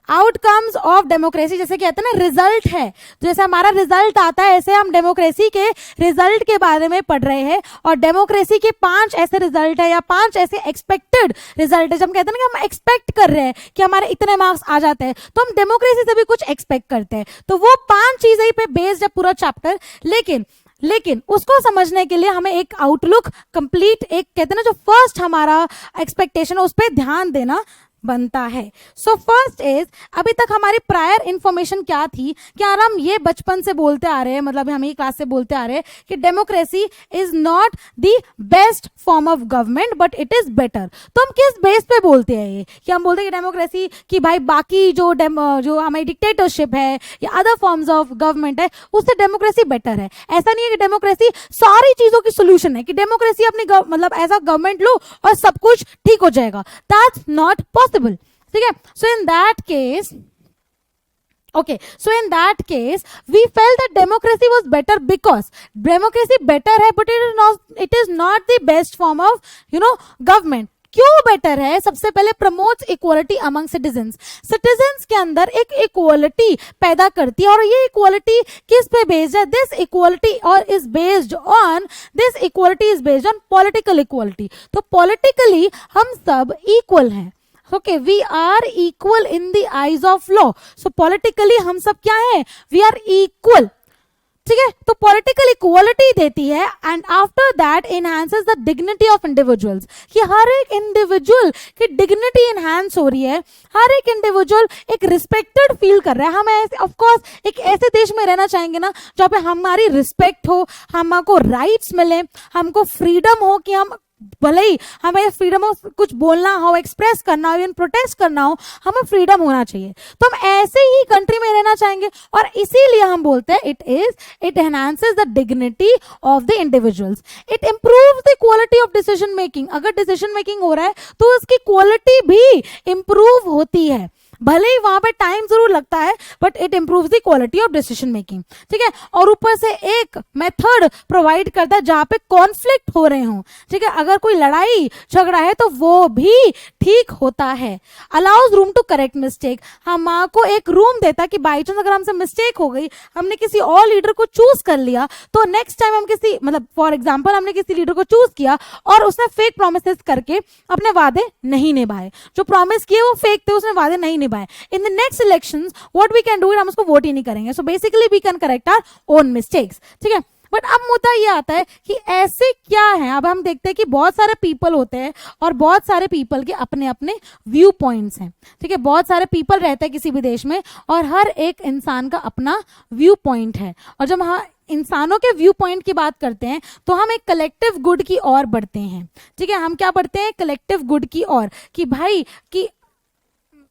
Outcomes of democracy, जैसे कहते हैं ना रिजल्ट है, जैसे हमारा रिजल्ट आता है ऐसे हम डेमोक्रेसी के रिजल्ट के बारे में पढ़ रहे हैं। और डेमोक्रेसी के 5 ऐसे रिजल्ट है या 5 ऐसे एक्सपेक्टेड रिजल्ट है। जब हम कहते हैं ना कि हम एक्सपेक्ट कर रहे हैं कि हमारे इतने मार्क्स आ जाते हैं, तो हम डेमोक्रेसी से भी कुछ एक्सपेक्ट करते हैं। तो वो 5 चीजें पे बेस्ड है पूरा चैप्टर। लेकिन उसको समझने के लिए हमें एक आउटलुक कंप्लीट, एक कहते हैं ना जो फर्स्ट हमारा एक्सपेक्टेशन है उस पर ध्यान देना बनता है। सो फर्स्ट इज, अभी तक हमारी प्रायर इंफॉर्मेशन क्या थी कि यार हम ये बचपन से बोलते आ रहे हैं, मतलब हम ये क्लास से बोलते आ रहे हैं कि democracy is not the best form of government but it is better. तो हम किस बेस पे बोलते हैं ये कि हम बोलते हैं कि डेमोक्रेसी कि भाई बाकी जो हमारी डिक्टेटरशिप है या अदर फॉर्म्स ऑफ गवर्नमेंट है उससे डेमोक्रेसी बेटर है। ऐसा नहीं है कि डेमोक्रेसी सारी चीजों की सोल्यूशन है, कि डेमोक्रेसी अपनी मतलब ऐसा गवर्नमेंट लो और सब कुछ ठीक हो जाएगा। That's not possible. ठीक है, so in that case we felt that democracy was better because democracy better है but it is not the best form of government। क्यों बेटर है? सबसे पहले प्रमोट्स इक्वालिटी अमंग सिटीजन्स के अंदर एक इक्वालिटी पैदा करती है। और ये इक्वालिटी किस पे बेस्ड है? This equality is based on political equality. तो पॉलिटिकली हम सब इक्वल हैं। Okay, we are equal in the eyes of law. So politically हम सब क्या है? We are equal. ठीक है, तो पॉलिटिकल इक्वालिटी देती है and after that enhances the dignity of individuals, कि हर एक इंडिविजुअल की डिग्निटी इनहांस हो रही है, हर एक इंडिविजुअल एक रिस्पेक्टेड फील कर रहा है। हम ऑफ कोर्स एक ऐसे देश में रहना चाहेंगे ना जहाँ पे हमारी रिस्पेक्ट हो, हमको राइट्स मिले, हमको फ्रीडम हो, कि हम भले ही हमें फ्रीडम हो कुछ बोलना हो, एक्सप्रेस करना हो, इवन प्रोटेस्ट करना हो, हमें फ्रीडम होना चाहिए। तो हम ऐसे ही कंट्री में रहना चाहेंगे और इसीलिए हम बोलते हैं it enhances the dignity of the individuals, it improves the quality of decision making. अगर डिसीजन मेकिंग हो रहा है तो उसकी क्वालिटी भी इंप्रूव होती है, भले ही वहां पे टाइम जरूर लगता है but it improves the quality of decision making. ठीक है, और ऊपर से एक मेथड प्रोवाइड करता है जहां पे कॉन्फ्लिक्ट हो रहे हो। ठीक है, अगर कोई लड़ाई झगड़ा है तो वो भी ठीक होता है। Allows room to correct mistake, हमको एक रूम देता है कि बाई चांस अगर हमसे मिस्टेक हो गई, हमने किसी और लीडर को चूज कर लिया, तो नेक्स्ट टाइम हम किसी फॉर एग्जाम्पल हमने किसी लीडर को चूज किया और उसने फेक प्रोमिसेस करके अपने वादे नहीं निभाए, जो प्रॉमिस किए वो फेक थे, उसने वादे नहीं निभाए। In the next elections what we can do, हम उसको वोट ही नहीं करेंगे। So basically we can correct our own mistakes. ठीक है, बट अब मुद्दा ये आता है कि ऐसे क्या है। अब हम देखते हैं कि बहुत सारे पीपल होते हैं और बहुत सारे पीपल के अपने अपने व्यू पॉइंट्स हैं। ठीक है, बहुत सारे पीपल रहते हैं किसी भी देश में और हर एक इंसान का अपना व्यू पॉइंट है। और जब हम इंसानों के व्यू पॉइंट की बात करते हैं तो हम एक कलेक्टिव गुड की ओर बढ़ते हैं। ठीक है, हम क्या बढ़ते हैं? कलेक्टिव गुड की ओर, कि भाई कि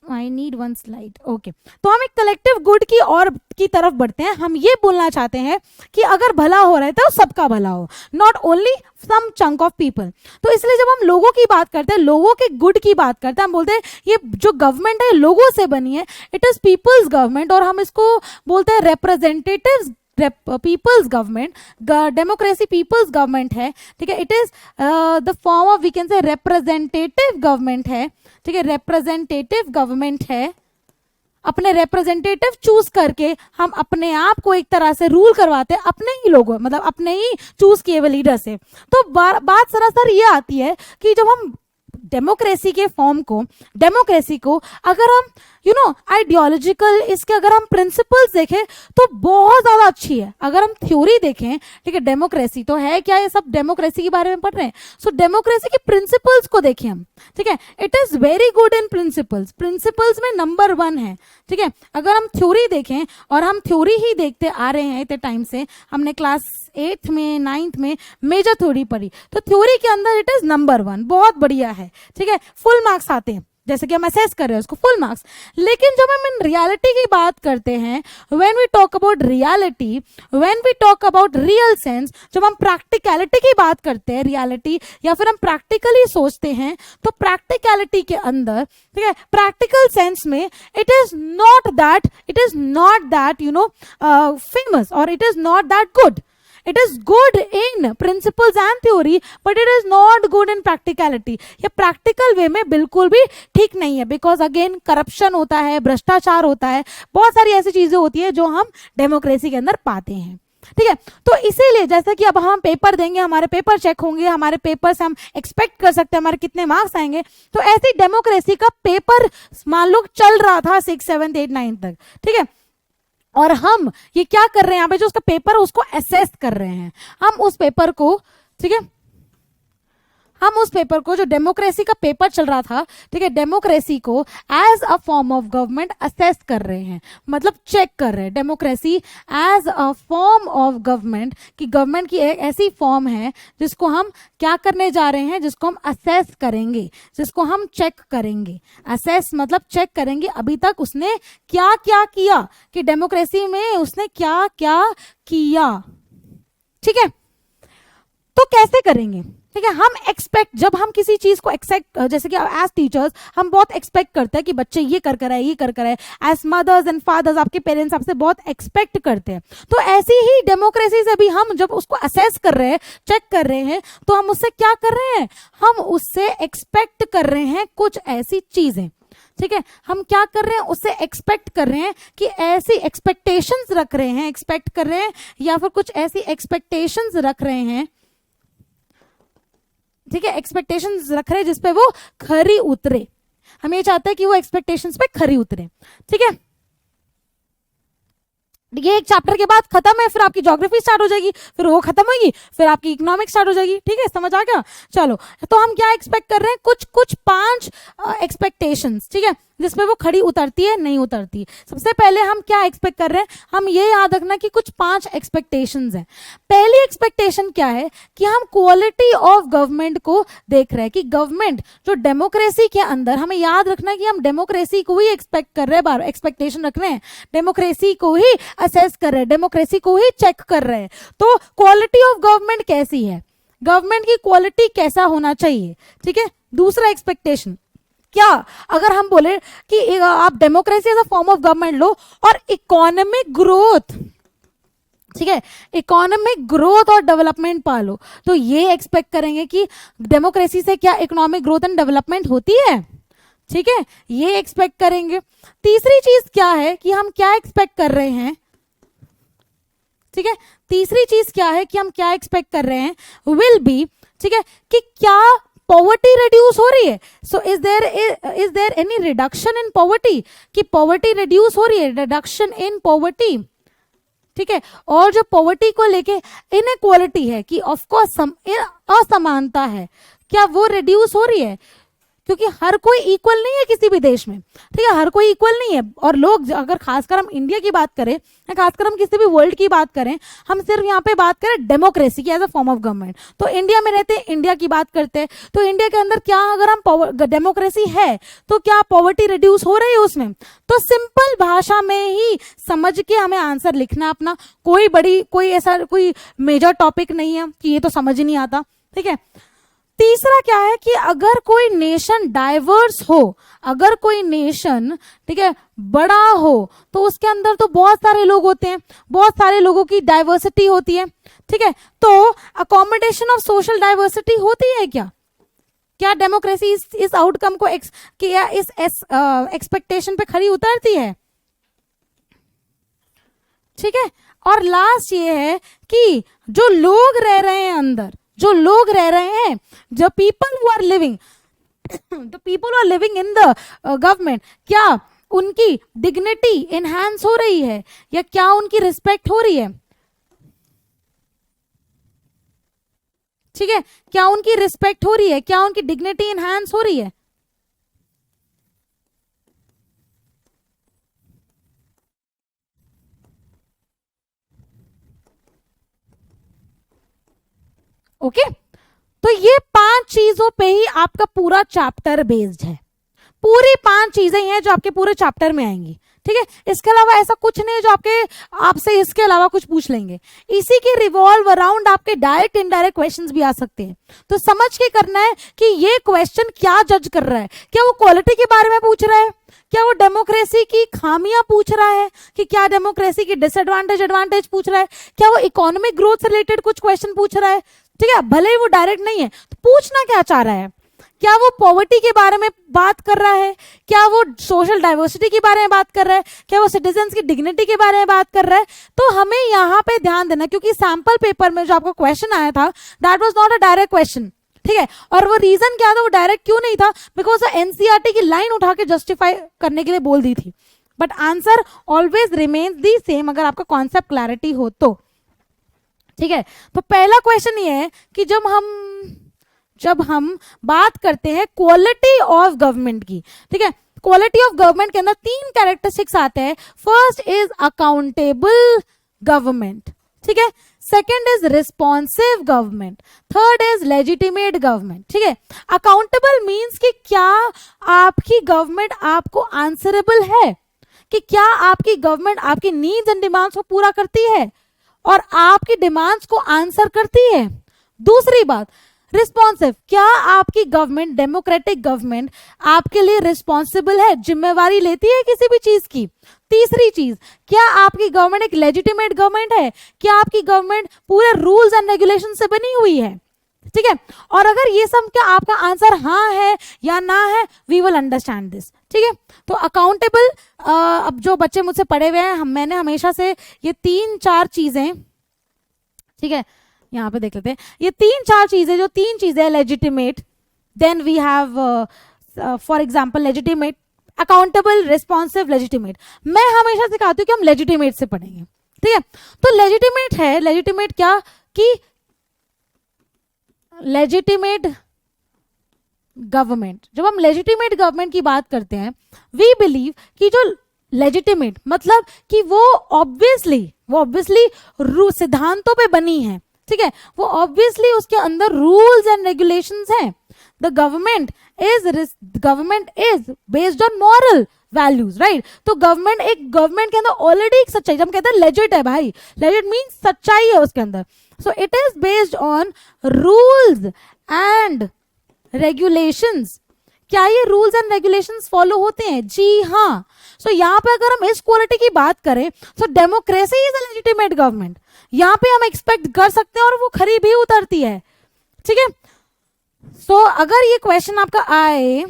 I need one slide. Okay. तो हम एक कलेक्टिव गुड की तरफ बढ़ते हैं। हम ये बोलना चाहते हैं कि अगर भला हो रहा है तो सबका भला हो, not only some chunk of people. तो इसलिए जब हम लोगों की बात करते हैं, लोगों के गुड की बात करते हैं, हम बोलते हैं ये जो गवर्नमेंट है लोगों से बनी है, इट इज पीपल्स गवर्नमेंट, और हम इसको बोलते हैं representatives people's government. Democracy people's government है। ठीक है, it is the form of we can say representative government है। ठीक है, रिप्रेजेंटेटिव गवर्नमेंट है। अपने रिप्रेजेंटेटिव चूज करके हम अपने आप को एक तरह से रूल करवाते हैं अपने ही लोगों, मतलब अपने ही चूज किए हुए लीडर से। तो बात सरासर ये आती है कि जब हम डेमोक्रेसी को अगर हम आइडियोलॉजिकल इसके अगर हम प्रिंसिपल्स देखें तो बहुत ज्यादा अच्छी है। अगर हम थ्योरी देखें, ठीक है, डेमोक्रेसी तो है क्या, ये सब डेमोक्रेसी के बारे में पढ़ रहे हैं। सो डेमोक्रेसी के प्रिंसिपल्स को देखें हम। ठीक है, it is very good in principles में नंबर 1 है। ठीक है, अगर हम थ्योरी देखें, और हम थ्योरी ही देखते आ रहे हैं इतने टाइम से, हमने क्लास 8th में 9th में मेजर थ्योरी पढ़ी, तो थ्योरी के अंदर इट इज नंबर 1, बहुत बढ़िया है। ठीक है, फुल मार्क्स आते हैं, जैसे कि हम असेस कर रहे हैं उसको फुल मार्क्स। लेकिन जब हम इन रियलिटी की बात करते हैं, when we talk about reality, when we talk about real sense, जब हम प्रैक्टिकलिटी की बात करते हैं, रियलिटी या फिर हम प्रैक्टिकली सोचते हैं, तो प्रैक्टिकलिटी के अंदर, ठीक है, प्रैक्टिकल सेंस में it is not that famous और it is not that good. It is good in principles and theory but it is not good in practicality. ये प्रैक्टिकल वे में बिल्कुल भी ठीक नहीं है, बिकॉज अगेन करप्शन होता है, भ्रष्टाचार होता है, बहुत सारी ऐसी चीजें होती है जो हम डेमोक्रेसी के अंदर पाते हैं। ठीक है, तो इसीलिए जैसे कि अब हम पेपर देंगे, हमारे पेपर चेक होंगे, हमारे पेपर से हम एक्सपेक्ट कर सकते हैं हमारे कितने मार्क्स आएंगे, तो ऐसी डेमोक्रेसी का पेपर मान लो चल रहा था 6, 7, 8, 9 तक। ठीक है, और हम ये क्या कर रहे हैं यहाँ पे, जो उसका पेपर है उसको असेस कर रहे हैं। हम उस पेपर को, ठीक है, हम उस पेपर को, जो डेमोक्रेसी का पेपर चल रहा था, ठीक है, डेमोक्रेसी को as a form of government assess कर रहे हैं, मतलब चेक कर रहे हैं democracy as a form of government, कि गवर्नमेंट की एक ऐसी फॉर्म है जिसको हम क्या करने जा रहे हैं, जिसको हम असेस करेंगे, जिसको हम चेक करेंगे। असेस मतलब चेक करेंगे, अभी तक उसने क्या क्या किया, कि डेमोक्रेसी में उसने क्या क्या किया। ठीक है, तो कैसे करेंगे, ठीक है, हम एक्सपेक्ट, जब हम किसी चीज को एक्सपेक्ट, जैसे कि एज टीचर्स हम बहुत एक्सपेक्ट करते हैं कि बच्चे ये कर कर आए, ये कर कर आए। एज मदर्स एंड फादर्स आपके पेरेंट्स आपसे बहुत एक्सपेक्ट करते हैं। तो ऐसी ही डेमोक्रेसी से भी हम जब उसको असेस कर रहे हैं, चेक कर रहे हैं, तो हम उससे क्या कर रहे हैं, हम उससे एक्सपेक्ट कर रहे हैं कुछ ऐसी चीजें। ठीक है, हम क्या कर रहे हैं, उससे एक्सपेक्ट कर रहे हैं कि ऐसी एक्सपेक्टेशंस रख रहे हैं, एक्सपेक्ट कर रहे हैं, या फिर कुछ ऐसी एक्सपेक्टेशंस रख रहे हैं, ठीक है, एक्सपेक्टेशंस रख रहे हैं जिसपे वो खरी उतरे। हम ये चाहते हैं कि वो एक्सपेक्टेशंस पे खरी उतरे। ठीक है, ये एक चैप्टर के बाद खत्म है, फिर आपकी ज्योग्राफी स्टार्ट हो जाएगी, फिर वो खत्म होगी, फिर आपकी इकोनॉमिक्स स्टार्ट हो जाएगी। ठीक है, समझ आ गया। चलो, तो हम क्या एक्सपेक्ट कर रहे हैं, कुछ कुछ 5 एक्सपेक्टेशंस, ठीक है, जिसमें वो खड़ी उतरती है, नहीं उतरती। सबसे पहले हम क्या एक्सपेक्ट कर रहे हैं, हम ये याद रखना कि कुछ 5 एक्सपेक्टेशंस हैं। पहली एक्सपेक्टेशन क्या है कि हम क्वालिटी ऑफ गवर्नमेंट को देख रहे हैं, कि गवर्नमेंट जो डेमोक्रेसी के अंदर, हमें याद रखना कि हम डेमोक्रेसी को ही एक्सपेक्ट कर रहे हैं, एक्सपेक्टेशन रख रहे हैं, डेमोक्रेसी को ही असेस कर रहे हैं, डेमोक्रेसी को ही चेक कर रहे हैं। तो क्वालिटी ऑफ गवर्नमेंट कैसी है, गवर्नमेंट की क्वालिटी कैसा होना चाहिए। ठीक है, दूसरा एक्सपेक्टेशन क्या, अगर हम बोले कि आप democracy as a form of government लो और इकोनॉमिक ग्रोथ, ठीक है, इकोनॉमिक ग्रोथ और डेवलपमेंट पालो, तो ये एक्सपेक्ट करेंगे कि डेमोक्रेसी से क्या इकोनॉमिक ग्रोथ एंड डेवलपमेंट होती है। ठीक है, ये एक्सपेक्ट करेंगे। तीसरी चीज क्या है कि हम क्या एक्सपेक्ट कर रहे हैं, ठीक है, तीसरी चीज क्या है कि हम क्या एक्सपेक्ट कर रहे हैं, विल बी, ठीक है, कि क्या पॉवर्टी रिड्यूस हो रही है। So is there any reduction in poverty, कि पॉवर्टी रिड्यूस हो रही है, रिडक्शन इन पॉवर्टी। ठीक है, और जो पॉवर्टी को लेके इनइक्वालिटी है, कि ऑफकोर्स असमानता है, क्या वो रिड्यूस हो रही है, क्योंकि हर कोई इक्वल नहीं है किसी भी देश में। ठीक है, हर कोई इक्वल नहीं है, और लोग, अगर खासकर हम इंडिया की बात करें या खासकर हम किसी भी वर्ल्ड की बात करें, हम सिर्फ यहाँ पे बात करें डेमोक्रेसी की as a form of government, तो इंडिया में रहते हैं, इंडिया की बात करते हैं, तो इंडिया के अंदर क्या, अगर हम डेमोक्रेसी है तो क्या पॉवर्टी रिड्यूस हो रही है उसमें। तो सिंपल भाषा में ही समझ के हमें आंसर लिखना अपना, कोई ऐसा कोई मेजर टॉपिक नहीं है कि ये तो समझ ही नहीं आता। ठीक है, तीसरा क्या है कि अगर कोई नेशन डाइवर्स हो, अगर कोई नेशन, ठीक है, बड़ा हो, तो उसके अंदर तो बहुत सारे लोग होते हैं, बहुत सारे लोगों की डाइवर्सिटी होती है। ठीक है, तो अकोमोडेशन ऑफ सोशल डाइवर्सिटी होती है क्या डेमोक्रेसी इस आउटकम को इस एक्सपेक्टेशन पे खड़ी उतरती है। ठीक है, और लास्ट ये है कि जो लोग रह रहे हैं अंदर, जो लोग रह रहे हैं, जो people who are living, the people who are living in the government, क्या उनकी डिग्निटी एनहांस हो रही है, या क्या उनकी रिस्पेक्ट हो रही है। ठीक है, क्या उनकी रिस्पेक्ट हो रही है, क्या उनकी डिग्निटी एनहांस हो रही है। ओके, तो ये 5 चीजों पे ही आपका पूरा चैप्टर बेस्ड है, पूरी 5 चीजें हैं जो आपके पूरे चैप्टर में आएंगी। ठीक है, इसके अलावा ऐसा कुछ नहीं है जो आपसे इसके अलावा कुछ पूछ लेंगे। इसी के रिवॉल्व अराउंड आपके डायरेक्ट इनडायरेक्ट क्वेश्चंस भी आ सकते हैं। तो समझ के करना है कि ये क्वेश्चन क्या जज कर रहा है। क्या वो क्वालिटी के बारे में पूछ रहा है, क्या वो डेमोक्रेसी की खामियां पूछ रहा है, कि क्या डेमोक्रेसी की डिसएडवांटेज एडवांटेज पूछ रहा है, क्या वो इकोनॉमिक ग्रोथ से रिलेटेड कुछ क्वेश्चन पूछ रहा है। ठीक है, भले ही वो डायरेक्ट नहीं है, तो पूछना क्या चाह रहा है। क्या वो पॉवर्टी के बारे में बात कर रहा है, क्या वो सोशल डाइवर्सिटी के बारे में बात कर रहा है, क्या वो सिटीजन्स की डिग्निटी के बारे में बात कर रहा है। तो हमें यहाँ पे ध्यान देना, क्योंकि सैंपल पेपर में जो आपका क्वेश्चन आया था that was not a direct question. ठीक है, और वो रीजन क्या था, वो डायरेक्ट क्यों नहीं था, बिकॉज एनसीईआरटी की लाइन उठा के जस्टिफाई करने के लिए बोल दी थी। But answer always remains the same अगर आपका कॉन्सेप्ट क्लैरिटी हो तो। ठीक है, तो पहला क्वेश्चन ये है कि जब हम बात करते हैं क्वालिटी ऑफ गवर्नमेंट की, ठीक है, क्वालिटी ऑफ गवर्नमेंट के अंदर 3 कैरेक्टरिस्टिक्स आते हैं। फर्स्ट इज अकाउंटेबल गवर्नमेंट, ठीक है, second is responsive government, third is legitimate government. ठीक है, अकाउंटेबल मींस कि क्या आपकी गवर्नमेंट आपको आंसरेबल है, कि क्या आपकी गवर्नमेंट आपकी नीड्स एंड डिमांड्स को पूरा करती है और आपकी डिमांड्स को आंसर करती है। दूसरी बात, रिस्पॉन्सिव, क्या आपकी गवर्नमेंट डेमोक्रेटिक गवर्नमेंट आपके लिए रिस्पॉन्सिबल है, जिम्मेवारी लेती है किसी भी चीज की। तीसरी चीज, क्या आपकी गवर्नमेंट एक लेजिटिमेट गवर्नमेंट है, क्या आपकी गवर्नमेंट पूरे रूल्स एंड रेगुलेशन से बनी हुई है। ठीक है, और अगर ये सब क्या आपका आंसर हाँ है या ना है, वी विल अंडरस्टैंड दिस। ठीक है, तो अकाउंटेबल, अब जो बच्चे मुझसे पढ़े हुए हैं, मैंने हमेशा से ये 3-4 चीजें, ठीक है, यहाँ पे देख लेते हैं, ये 3-4 चीजें, जो 3 चीजें legitimate, then we have for example legitimate, accountable, responsive, legitimate. मैं हमेशा सिखाती हूँ कि हम लेजिटिमेट से पढ़ेंगे। ठीक है, तो लेजिटिमेट है, लेजिटिमेट क्या कि लेजिटिमेट गवर्नमेंट, जब हम लेजिटिमेट गवर्नमेंट की बात करते हैं, वी बिलीव कि जो लेजिटिमेट मतलब कि वो ऑब्वियसली सिद्धांतों पे बनी है। ठीक है, वो ऑब्वियसली उसके अंदर रूल्स एंड रेगुलेशंस हैं। The government is based on moral values, right. तो गवर्नमेंट के अंदर ऑलरेडी एक सच्चाई, हम कहते हैं लेजिट है भाई, लेजिट मीन्स सच्चाई है उसके अंदर। So it is based on rules and regulations. क्या ये रूल्स एंड रेगुलेशंस फॉलो होते हैं? जी हाँ। सो यहाँ पे अगर हम इस क्वालिटी की बात करें, so democracy is a legitimate government, यहाँ पे हम एक्सपेक्ट कर सकते हैं और वो खरी भी उतरती है। ठीक है, सो अगर ये क्वेश्चन आपका आए,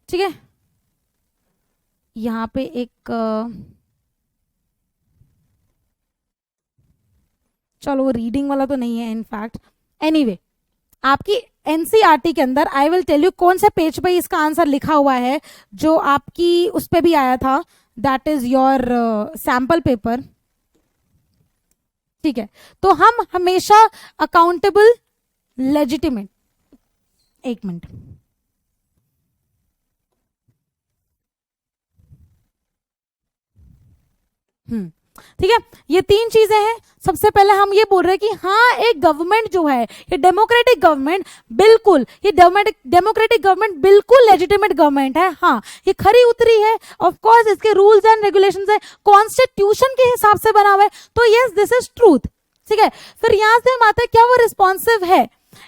ठीक है, यहाँ पे एक चलो वो रीडिंग वाला तो नहीं है इनफैक्ट, एनीवे आपकी एनसीईआरटी के अंदर आई विल टेल यू कौन से पेज पे इसका आंसर लिखा हुआ है, जो आपकी उस पे भी आया था, that is your sample paper. ठीक है, तो हम हमेशा अकाउंटेबल, लेजिटिमेट, एक मिनट, ठीक है, ये 3 चीजें हैं। सबसे पहले हम ये बोल रहे हैं कि हाँ, एक गवर्नमेंट जो है, ये डेमोक्रेटिक गवर्नमेंट बिल्कुल, ये डेमोक्रेटिक गवर्नमेंट बिल्कुल लेजिटिमेट गवर्नमेंट है। हाँ, ये खरी उतरी है, ऑफ कोर्स इसके रूल्स एंड रेगुलेशंस है, कॉन्स्टिट्यूशन के हिसाब से बना हुआ है, तो यस दिस इज ट्रूथ। ठीक है, फिर यहां से हम आते हैं, क्या वो रिस्पॉन्सिव है?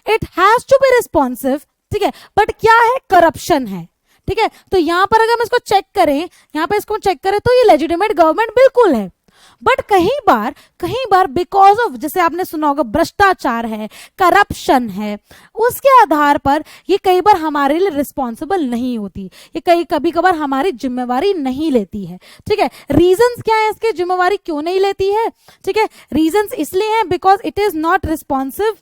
It has to be responsive. ठीक है, बट क्या है? करप्शन है। ठीक है, तो यहां पर अगर हम इसको चेक करें, यहां पर इसको चेक करें, तो ये लेजिटिमेट गवर्नमेंट बिल्कुल है। बट कहीं बार बिकॉज ऑफ, जैसे आपने सुना होगा, भ्रष्टाचार है, करप्शन है, उसके आधार पर ये कई बार हमारे लिए रिस्पॉन्सिबल नहीं होती, ये कभी कभार हमारी जिम्मेवारी नहीं लेती है। ठीक है, रीजंस क्या है इसके, जिम्मेवारी क्यों नहीं लेती है? ठीक है, रीजंस इसलिए हैं because it is not responsive.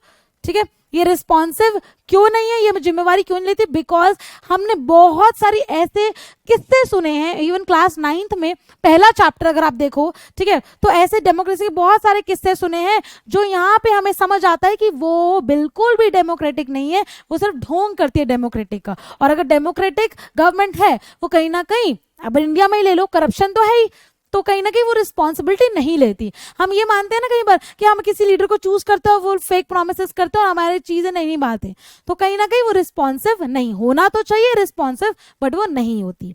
ठीक है, ये रिस्पॉन्सिव क्यों नहीं है, ये जिम्मेवारी क्यों नहीं लेती? बिकॉज हमने बहुत सारी ऐसे किस्से सुने हैं, इवन क्लास 9th में पहला चैप्टर अगर आप देखो, ठीक है, तो ऐसे डेमोक्रेसी के बहुत सारे किस्से सुने हैं, जो यहाँ पे हमें समझ आता है कि वो बिल्कुल भी डेमोक्रेटिक नहीं है, वो सिर्फ ढोंग करती है डेमोक्रेटिक का। और अगर डेमोक्रेटिक गवर्नमेंट है, वो कहीं ना कहीं, अब इंडिया में ही ले लो, करप्शन तो है ही, तो कहीं ना कहीं वो रिस्पॉन्सिबिलिटी नहीं लेती। हम ये मानते हैं ना कई बार कि हम किसी लीडर को चूज करते हैं, वो फेक प्रोमिसेस करते हैं और हमारी चीजें नहीं निभाते, तो कहीं ना कहीं वो रिस्पॉन्सिव नहीं, होना तो चाहिए रिस्पॉन्सिव, बट वो नहीं होती।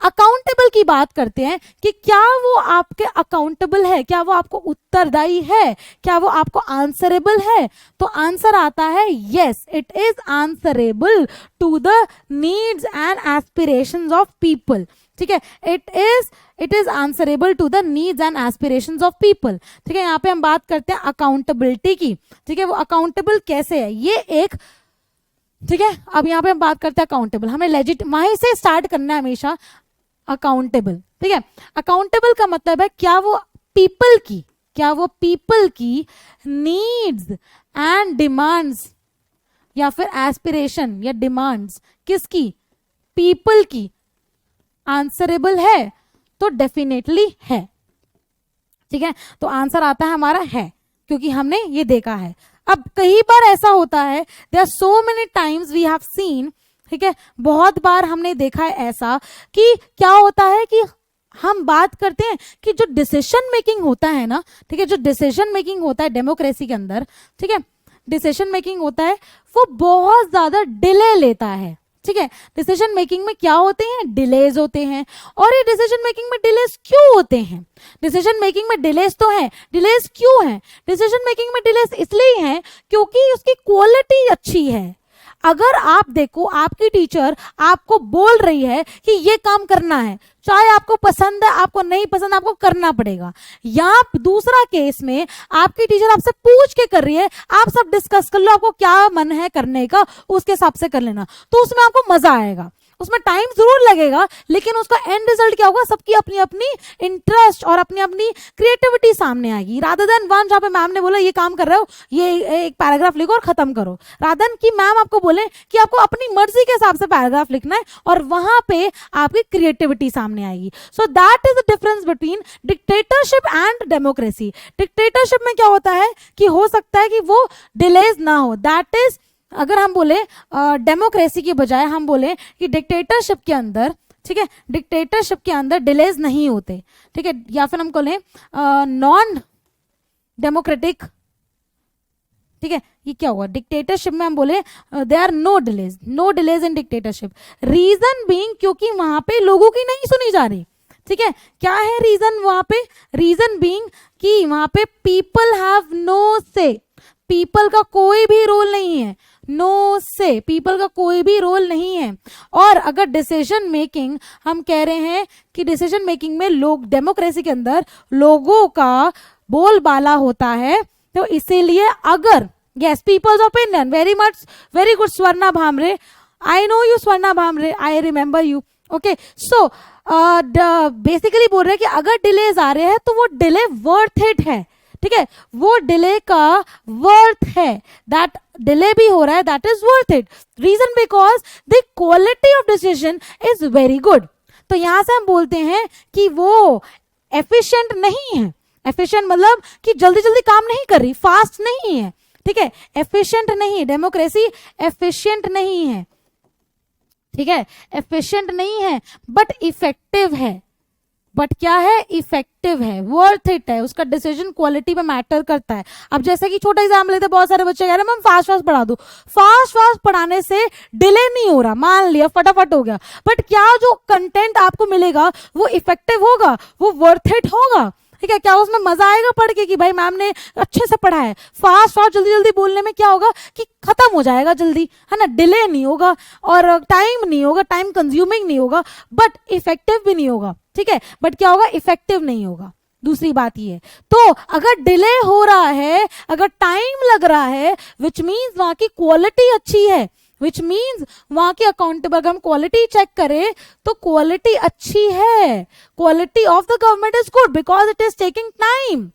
अकाउंटेबल की बात करते हैं कि क्या वो आपके अकाउंटेबल है, क्या वो आपको उत्तरदायी है, क्या वो आपको आंसरेबल है। तो आंसर आता है yes, it is answerable to the needs and aspirations of people. ठीक है, it is answerable to the needs and aspirations of people. ठीक है, यहाँ पे हम बात करते हैं अकाउंटेबिलिटी की। ठीक है, वो अकाउंटेबल कैसे है, ये एक, ठीक है, अब यहाँ पे हम बात करते हैं अकाउंटेबल। हमें लेजिट वहीं से स्टार्ट करना है हमेशा, अकाउंटेबल। ठीक है, अकाउंटेबल का मतलब है क्या वो पीपल की नीड्स एंड डिमांड्स या फिर एस्पिरेशन या डिमांड्स किसकी, पीपल की, आंसरेबल है। तो डेफिनेटली है। ठीक है, तो आंसर आता है हमारा है, क्योंकि हमने ये देखा है। अब कई बार ऐसा होता है, there are so many times we have seen, ठीक है, बहुत बार हमने देखा है ऐसा कि क्या होता है कि हम बात करते हैं कि जो डिसीजन मेकिंग होता है ना, ठीक है, जो डिसीजन मेकिंग होता है डेमोक्रेसी के अंदर, ठीक है, डिसीजन मेकिंग होता है वो बहुत ज्यादा डिले लेता है। ठीक है, डिसीजन मेकिंग में क्या होते हैं, डिलेज होते हैं। और ये डिसीजन मेकिंग में डिलेज क्यों होते हैं, डिसीजन मेकिंग में डिलेज तो है, डिलेज क्यों है, डिसीजन मेकिंग में डिलेज इसलिए है क्योंकि उसकी क्वालिटी अच्छी है। अगर आप देखो, आपकी टीचर आपको बोल रही है कि ये काम करना है, चाहे आपको पसंद है आपको नहीं पसंद, आपको करना पड़ेगा। या दूसरा केस में आपकी टीचर आपसे पूछ के कर रही है, आप सब डिस्कस कर लो, आपको क्या मन है करने का उसके हिसाब से कर लेना, तो उसमें आपको मजा आएगा। उसमें टाइम जरूर लगेगा, लेकिन उसका एंड रिजल्ट क्या होगा, सबकी अपनी अपनी इंटरेस्ट और अपनी अपनी क्रिएटिविटी सामने आएगी। रादर देन वन जहाँ पे मैम ने बोला ये काम कर रहे हो, ये एक पैराग्राफ लिखो और खत्म करो, रादर देन कि मैम आपको बोले कि आपको अपनी मर्जी के हिसाब से पैराग्राफ लिखना है और वहां पे आपकी क्रिएटिविटी सामने आएगी। So that is the difference between dictatorship and democracy. Dictatorship में क्या होता है कि हो सकता है कि वो डिलेज ना हो, दैट इज, अगर हम बोले डेमोक्रेसी की बजाय हम बोले कि डिक्टेटरशिप के अंदर, ठीक है, डिक्टेटरशिप के अंदर डिलेज नहीं होते। ठीक है, या फिर हम बोले नॉन डेमोक्रेटिक, ठीक है, ये क्या हुआ, डिक्टेटरशिप में हम बोले they are no delays in dictatorship. Reason being क्योंकि वहां पे लोगों की नहीं सुनी जा रही। ठीक है, क्या है रीजन वहां पे, रीजन बीइंग कि वहां पे पीपल हैव नो से, पीपल का कोई भी रोल नहीं है, नो से, पीपल का कोई भी रोल नहीं है। और अगर डिसीजन मेकिंग हम कह रहे हैं कि डिसीजन मेकिंग में लोग, डेमोक्रेसी के अंदर लोगों का बोलबाला होता है, तो इसीलिए अगर yes peoples opinion, very good Swarna Bhamre, I know you Swarna Bhamre, I remember you, okay. So basically बोल रहे हैं कि अगर डिलेज आ रहे हैं तो वो डिले वर्थ इट है। ठीक है, वो डिले का वर्थ है, दैट डिले भी हो रहा है, that is worth it. Reason because the quality of decision is very good. तो यहां से हम बोलते हैं कि वो एफिशिएंट नहीं है। एफिशिएंट मतलब कि जल्दी जल्दी काम नहीं कर रही, फास्ट नहीं है। ठीक है, एफिशिएंट नहीं, डेमोक्रेसी एफिशिएंट नहीं है। ठीक है, एफिशिएंट नहीं है बट इफेक्टिव है। बट क्या है, इफेक्टिव है, वर्थ इट है, उसका डिसीजन क्वालिटी पे मैटर करता है। अब जैसे कि छोटा एग्जाम्पल लेते हैं, बहुत सारे बच्चे कह रहे हैं मैम फास्ट पढ़ा दो, फास्ट पढ़ाने से डिले नहीं हो रहा, मान लिया फटाफट हो गया, बट क्या जो कंटेंट आपको मिलेगा वो इफेक्टिव होगा, वो वर्थ इट होगा। ठीक है, क्या उसमें मजा आएगा पढ़ के कि भाई मैम ने अच्छे से पढ़ा है। फास्ट जल्दी बोलने में क्या होगा कि खत्म हो जाएगा जल्दी, है ना, डिले नहीं होगा और टाइम नहीं होगा, टाइम कंज्यूमिंग नहीं होगा, बट इफेक्टिव भी नहीं होगा। ठीक है, बट क्या होगा, इफेक्टिव नहीं होगा। दूसरी बात ये है, तो अगर डिले हो रहा है, अगर टाइम लग रहा है, विच मीन्स वहां की क्वालिटी अच्छी है, विच मीन्स वहां की अकाउंटेबल, अगर हम क्वालिटी चेक करें तो क्वालिटी अच्छी है, quality of the government is good because it is taking time,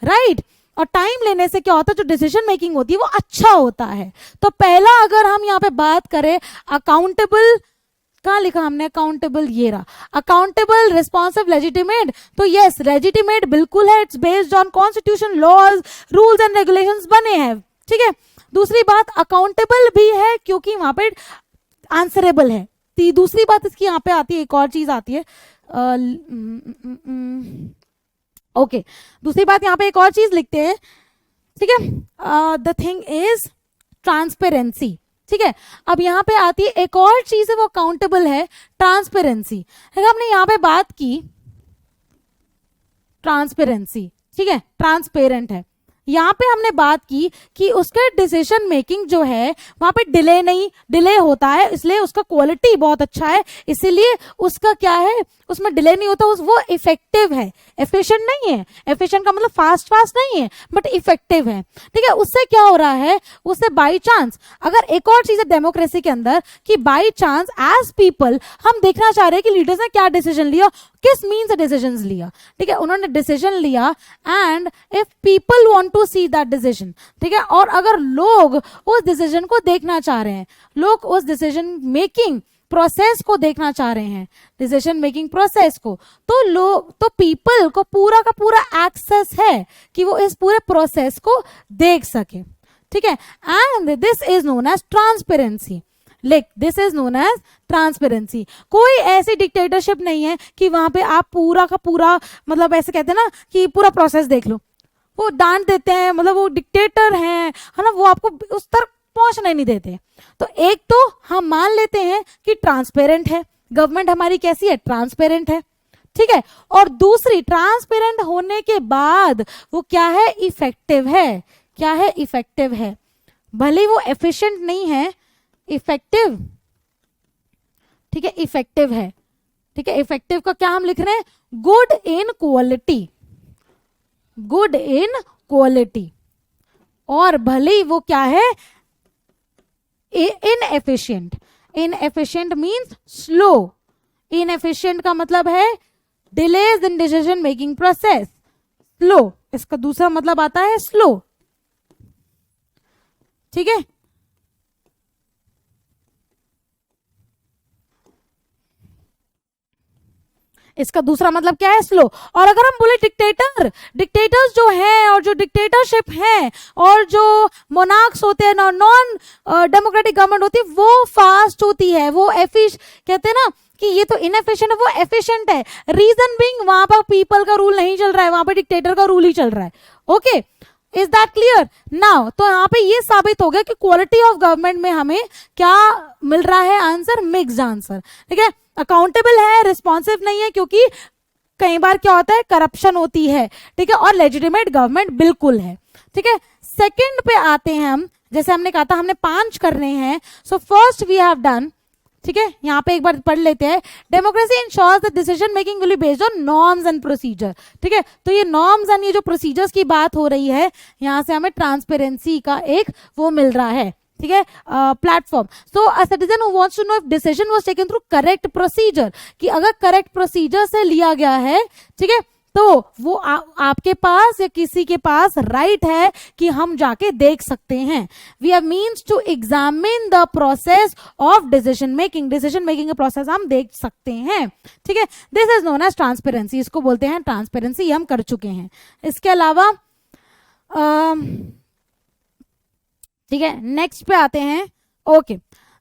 right. और टाइम लेने से क्या होता है, जो डिसीजन मेकिंग होती है वो अच्छा होता है। तो पहला अगर हम यहाँ पे बात करें अकाउंटेबल, कहाँ लिखा हमने अकाउंटेबल, ये रहा, अकाउंटेबल, रिस्पॉन्सिव, लेजिटिमेट। तो यस, लेजिटिमेट बिल्कुल है, it's based on constitution, laws, rules and regulations बने हैं। ठीक है, दूसरी बात अकाउंटेबल भी है क्योंकि वहां पे आंसरेबल है। दूसरी बात इसकी यहाँ पे आती है, एक और चीज आती है, ओके, दूसरी बात यहाँ पे एक और चीज लिखते हैं, ठीक है, द थिंग इज ट्रांसपेरेंसी, ठीक है। अब यहाँ पे आती है एक और चीज है, वो अकाउंटेबल है, ट्रांसपेरेंसी। हमने यहाँ पे बात की ट्रांसपेरेंसी, ठीक है, ट्रांसपेरेंट है। यहाँ पे हमने बात की कि उसके डिसीजन मेकिंग जो है वहां पे डिले होता है, इसलिए उसका क्वालिटी बहुत अच्छा है, इसीलिए उसका क्या है, उसमें डिले नहीं होता, वो इफेक्टिव है, एफिशिएंट नहीं है। एफिशिएंट का मतलब फास्ट नहीं है, बट इफेक्टिव है, ठीक है। उससे क्या हो रहा है, उससे बाई चांस, अगर एक और चीज है डेमोक्रेसी के अंदर कि बाई चांस एज पीपल हम देखना चाह रहे हैं कि लीडर्स ने क्या डिसीजन लिया, किस मीन से डिसीजन लिया, ठीक है, उन्होंने डिसीजन लिया, and if people want to see that decision, ठीक है, और अगर लोग उस डिसीजन को देखना चाह रहे हैं, लोग उस डिसीजन मेकिंग प्रोसेस को देखना चाह रहे हैं, डिसीजन मेकिंग प्रोसेस को, तो पीपल को पूरा का पूरा एक्सेस है कि वो इस पूरे प्रोसेस को देख सके, ठीक है। And this is known as transparency, this is known as transparency. कोई ऐसी डिक्टेटरशिप नहीं है कि वहां पे आप पूरा का पूरा, मतलब ऐसे कहते हैं ना कि पूरा प्रोसेस देख लो, वो डांट देते हैं, मतलब वो डिक्टेटर हैं, है ना, वो आपको उस तक पहुंचने नहीं देते। तो एक तो हम मान लेते हैं कि ट्रांसपेरेंट है गवर्नमेंट, हमारी कैसी है, ट्रांसपेरेंट है, ठीक है। और दूसरी, ट्रांसपेरेंट होने के बाद वो क्या है, इफेक्टिव है, क्या है, इफेक्टिव है, भले वो एफिशिएंट नहीं है, इफेक्टिव, ठीक है, इफेक्टिव है, ठीक है। इफेक्टिव का क्या हम लिख रहे हैं, good in quality, good in quality, और भले ही वो क्या है, inefficient, inefficient means slow, inefficient का मतलब है delays in decision making process, slow, इसका दूसरा मतलब आता है स्लो, ठीक है। इसका दूसरा मतलब क्या है, स्लो। और अगर हम बोले डिक्टेटर, डिक्टेटर्स जो हैं और जो डिक्टेटरशिप है और जो मोनार्क्स होते हैं, नॉन डेमोक्रेटिक गवर्नमेंट होती है, वो फास्ट होती है, वो कहते हैं ना कि ये तो इनएफिशिएंट है, वो एफिशिएंट है। रीजन बीइंग वहां पर पीपल का रूल नहीं चल रहा है, वहां पर डिक्टेटर का रूल ही चल रहा है। Okay, is that clear now? तो यहाँ पे ये साबित हो गया कि क्वालिटी ऑफ गवर्नमेंट में हमें क्या मिल रहा है, आंसर मिक्स्ड आंसर, ठीक है। अकाउंटेबल है, रिस्पॉन्सिव नहीं है, क्योंकि कई बार क्या होता है, करप्शन होती है, ठीक है, और लेजिटिमेट गवर्नमेंट बिल्कुल है, ठीक है। सेकंड पे आते हैं हम, जैसे हमने कहा था हमने 5 करने हैं। So first we have done, ठीक है, यहां पे एक बार पढ़ लेते हैं, democracy ensures the decision making will be based on norms and procedure, ठीक है। तो ये नॉर्म्स एंड ये जो प्रोसीजर्स की बात हो रही है, यहां से हमें ट्रांसपेरेंसी का एक वो मिल रहा है, ठीक है, platform. So a citizen who wants to know if decision was taken through correct procedure, कि अगर करेक्ट प्रोसीजर से लिया गया है, ठीक है, तो वो आपके पास या किसी के पास राइट है कि हम जाके देख सकते हैं। We have means to examine the process of decision making, decision making का प्रोसेस हम देख सकते हैं, ठीक है। This is known as transparency, इसको बोलते हैं ट्रांसपेरेंसी, हम कर चुके हैं। इसके अलावा ठीक है, नेक्स्ट पे आते हैं। Okay,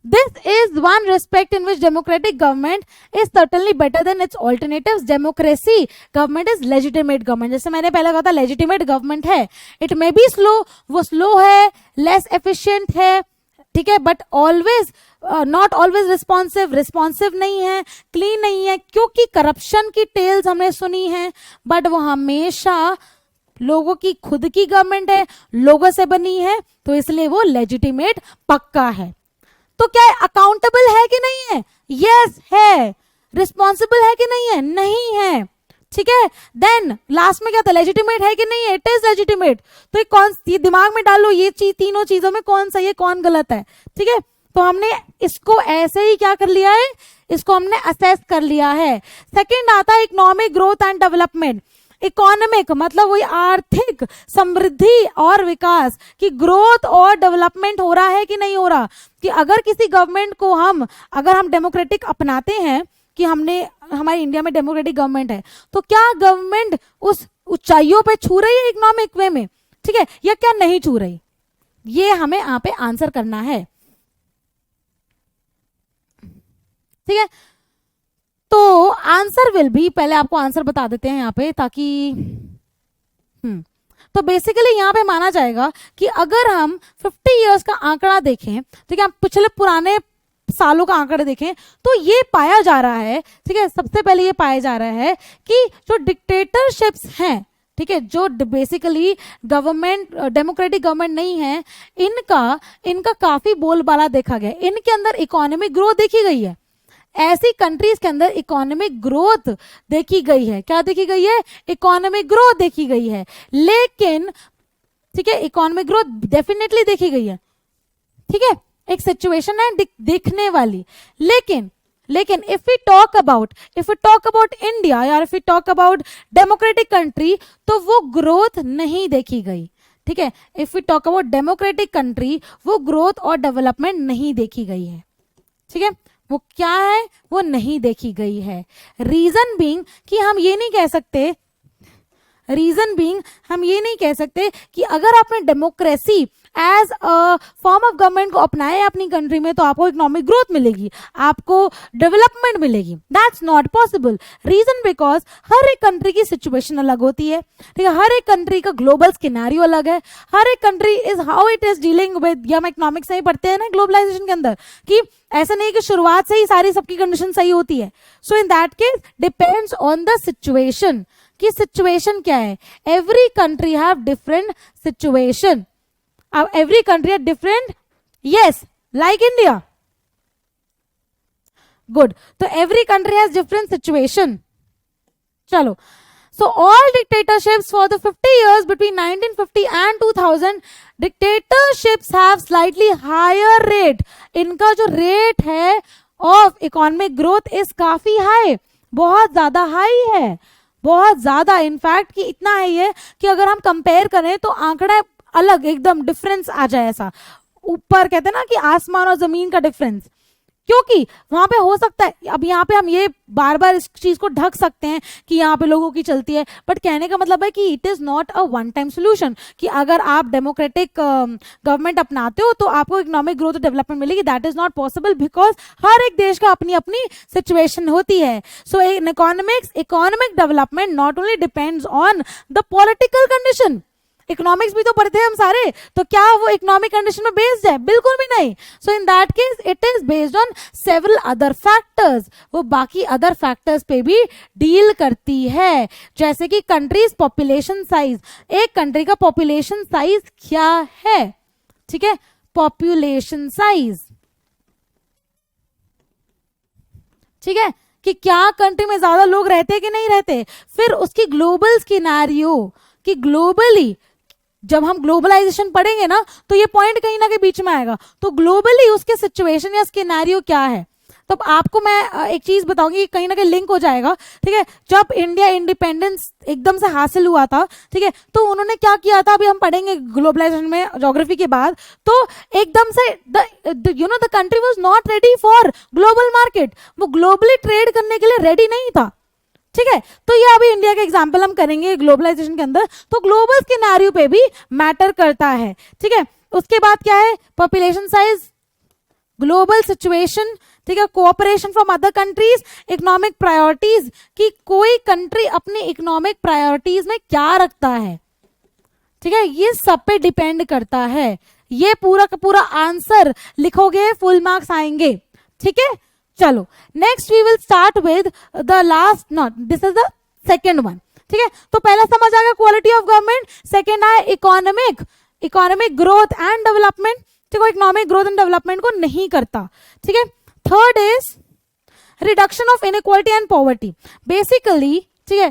this is one respect in which democratic government is certainly better than its alternatives. democracy government is legitimate government, जैसे मैंने पहले कहा था legitimate government है, it may be slow, वो slow है, less efficient है, ठीक है, but always not always responsive नहीं है, क्लीन नहीं है, क्योंकि करप्शन की टेल्स हमने सुनी है, बट वो हमेशा लोगों की खुद की गवर्नमेंट है, लोगों से बनी है, तो इसलिए वो लेजिटिमेट पक्का है। तो क्या अकाउंटेबल है कि नहीं है? यस है। रिस्पॉन्सिबल है कि नहीं है? नहीं है, ठीक है। देन लास्ट में क्या था, लेजिटिमेट है कि नहीं है? It is legitimate. तो ये दिमाग में डालो, ये चीज तीनों चीजों में कौन सही है कौन गलत है, ठीक है। तो हमने इसको ऐसे ही क्या कर लिया है, इसको हमने असेस कर लिया है। सेकंड आता है economic growth and development. Economic मतलब वही आर्थिक समृद्धि और विकास की ग्रोथ और डेवलपमेंट हो रहा है कि नहीं हो रहा, कि अगर किसी गवर्नमेंट को अगर हम डेमोक्रेटिक अपनाते हैं, कि हमारे इंडिया में डेमोक्रेटिक गवर्नमेंट है, तो क्या गवर्नमेंट उस ऊंचाइयों पे छू रही है इकोनॉमिक वे में, ठीक है, या क्या नहीं छू रही, ये हमें यहाँ पे आंसर करना है, ठीक है। तो आंसर विल बी, पहले आपको आंसर बता देते हैं यहाँ पे ताकि तो बेसिकली यहाँ पे माना जाएगा कि अगर हम 50 इयर्स का आंकड़ा देखें, ठीक है, हम पिछले पुराने सालों का आंकड़ा देखें तो ये पाया जा रहा है, ठीक है, सबसे पहले ये पाया जा रहा है कि जो डिक्टेटरशिप्स हैं, ठीक है, जो बेसिकली गवर्नमेंट डेमोक्रेटिक गवर्नमेंट नहीं है, इनका काफी बोलबाला देखा गया, इनके अंदर इकोनॉमिक ग्रोथ देखी गई है। ऐसी कंट्रीज के अंदर इकोनॉमिक ग्रोथ देखी गई है। क्या देखी गई है? इकोनॉमिक ग्रोथ देखी गई है। लेकिन ठीक है, इकोनॉमिक ग्रोथ डेफिनेटली देखी गई है, ठीक है, एक सिचुएशन है देखने वाली। लेकिन if we talk about India या if we talk about democratic country, तो वो ग्रोथ नहीं देखी गई, ठीक है। If we talk about democratic country, वो ग्रोथ और डेवलपमेंट नहीं देखी गई है, ठीक है, वो क्या है, वो नहीं देखी गई है। रीजन बीइंग कि हम ये नहीं कह सकते कि अगर आपने democracy as a form of government को अपनाया अपनी कंट्री में तो आपको इकोनॉमिक ग्रोथ मिलेगी, आपको डेवलपमेंट मिलेगी। That's not possible. Reason because हर एक कंट्री की सिचुएशन अलग होती है, ठीक है, हर एक कंट्री का ग्लोबल स्किनारियो अलग है, हर एक country is how it is dealing with, या हम इकोनॉमिक्स नहीं पढ़ते हैं ना ग्लोबलाइजेशन के अंदर, कि ऐसा नहीं कि शुरुआत से ही सारी सबकी कंडीशन सही होती है। So in that case depends on the situation, कि सिचुएशन क्या है। Every country have different situation, every country are different, yes, like India, good, so every country has different situation. Chalo, so all dictatorships for the 50 years between 1950 and 2000, dictatorships have slightly higher rate, इनका जो rate है of economic growth is काफी high, बहुत ज्यादा high है, बहुत ज्यादा, in fact कि इतना हाई है कि अगर हम कंपेयर करें तो आंकड़ा अलग एकदम डिफरेंस आ जाए, ऐसा ऊपर कहते हैं ना कि आसमान और जमीन का डिफरेंस, क्योंकि वहां पे हो सकता है, अब यहाँ पे हम ये बार बार इस चीज को ढक सकते हैं कि यहाँ पे लोगों की चलती है, बट कहने का मतलब है कि it is not a one time solution, कि अगर आप डेमोक्रेटिक गवर्नमेंट अपनाते हो तो आपको इकोनॉमिक ग्रोथ और डेवलपमेंट मिलेगी। That is not possible because हर एक देश का अपनी अपनी सिचुएशन होती है। So in economic development not only depends on the political condition, economics भी तो पढ़ते हैं हम सारे, तो क्या वो इकोनॉमिक कंडीशन में बेस्ड है? बिल्कुल भी नहीं। So in that case it is based on several other factors, वो बाकी अदर फैक्टर्स पे भी डील करती है, जैसे कि कंट्रीज पॉपुलेशन साइज। एक कंट्री का पॉपुलेशन साइज क्या है, ठीक है, पॉपुलेशन साइज, ठीक है, कि क्या कंट्री में ज्यादा लोग रहते कि नहीं रहते। फिर उसकी ग्लोबल स्किनारियो, कि ग्लोबली जब हम ग्लोबलाइजेशन पढ़ेंगे ना तो ये पॉइंट कहीं ना कहीं बीच में आएगा, तो ग्लोबली उसके सिचुएशन या स्किनारियो क्या है। तो आपको मैं एक चीज बताऊंगी, कहीं ना कहीं लिंक हो जाएगा, ठीक है। जब इंडिया इंडिपेंडेंस एकदम से हासिल हुआ था, ठीक है, तो उन्होंने क्या किया था, अभी हम पढ़ेंगे ग्लोबलाइजेशन में ज्योग्राफी के बाद, तो एकदम से the country was not ready for global market, वो ग्लोबली ट्रेड करने के लिए रेडी नहीं था, ठीक है। तो ये अभी इंडिया का एग्जांपल हम करेंगे ग्लोबलाइजेशन के अंदर, तो ग्लोबल सिनेरियो पे भी मैटर करता है, ठीक है। उसके बाद क्या है, पॉपुलेशन साइज, ग्लोबल सिचुएशन, ठीक है, cooperation from other countries, economic priorities, कि कोई कंट्री अपनी इकोनॉमिक प्रायोरिटीज में क्या रखता है, ठीक है, ये सब पे डिपेंड करता है। ये पूरा का पूरा आंसर लिखोगे फुल मार्क्स आएंगे, ठीक है। चलो next we will start with the last, not this is the second one, ठीक है। तो पहला समझ आ गया क्वालिटी ऑफ गवर्नमेंट, सेकेंड आया इकोनॉमिक ग्रोथ एंड डेवलपमेंट, ठीक है, इकोनॉमिक ग्रोथ एंड डेवलपमेंट को नहीं करता, ठीक है। Third is reduction of inequality and poverty, basically, ठीक है,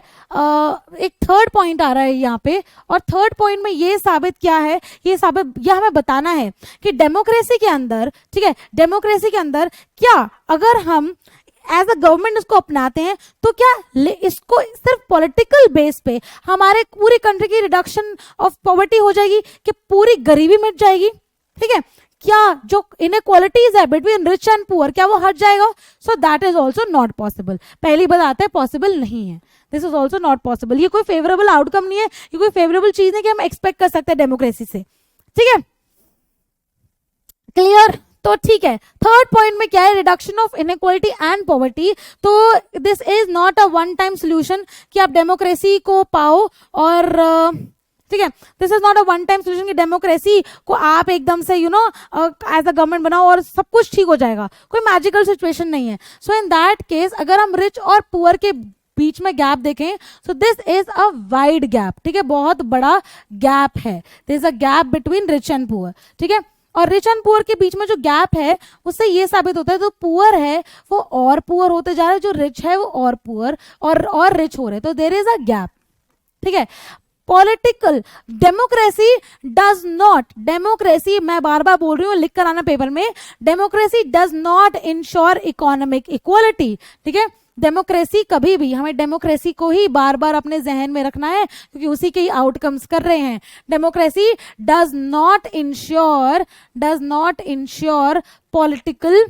एक थर्ड पॉइंट आ रहा है यहाँ पे, और थर्ड पॉइंट में ये साबित क्या है, ये हमें बताना है कि डेमोक्रेसी के अंदर, ठीक है, डेमोक्रेसी के अंदर क्या अगर हम एज अ गवर्नमेंट इसको अपनाते हैं तो क्या इसको सिर्फ पॉलिटिकल बेस पे हमारे पूरी कंट्री की रिडक्शन ऑफ पॉवर्टी हो जाएगी, कि पूरी गरीबी मिट जाएगी, ठीक है, क्या जो इनइक्वालिटीज है बिटवीन रिच एंड पुअर क्या वो हट जाएगा। So that is also not possible. पहली बात आता है पॉसिबल नहीं है, this is also not possible. ये कोई फेवरेबल आउटकम नहीं है, ये कोई फेवरेबल चीज नहीं कि हम एक्सपेक्ट कर सकते हैं डेमोक्रेसी से, ठीक है, क्लियर। तो ठीक है, थर्ड पॉइंट में क्या है, reduction of inequality and poverty. तो this is not a one time solution कि आप डेमोक्रेसी को पाओ और ठीक है, this is not a one time solution कि डेमोक्रेसी को आप एकदम से एज अ गवर्नमेंट बनाओ और सब कुछ ठीक हो जाएगा, कोई मैजिकल सिचुएशन नहीं है। सो इन दैट केस अगर हम रिच और पुअर के बीच में गैप देखें, so this is a wide gap, ठीक है, बहुत बड़ा गैप है, this is a gap between rich and poor, ठीक है। और रिच एंड पुअर के बीच में जो गैप है उससे ये साबित होता है जो पुअर है वो और पुअर होते जा रहे हैं, जो रिच है वो और पुअर और रिच हो रहे हैं, तो देयर इज अ गैप, ठीक है। Political democracy does not, democracy मैं बार बार बोल रही हूँ, लिख कर आना पेपर में, democracy does not ensure economic equality, ठीक है। डेमोक्रेसी कभी भी, हमें डेमोक्रेसी को ही बार बार अपने जहन में रखना है क्योंकि उसी के ही आउटकम्स कर रहे हैं। Democracy does not ensure political,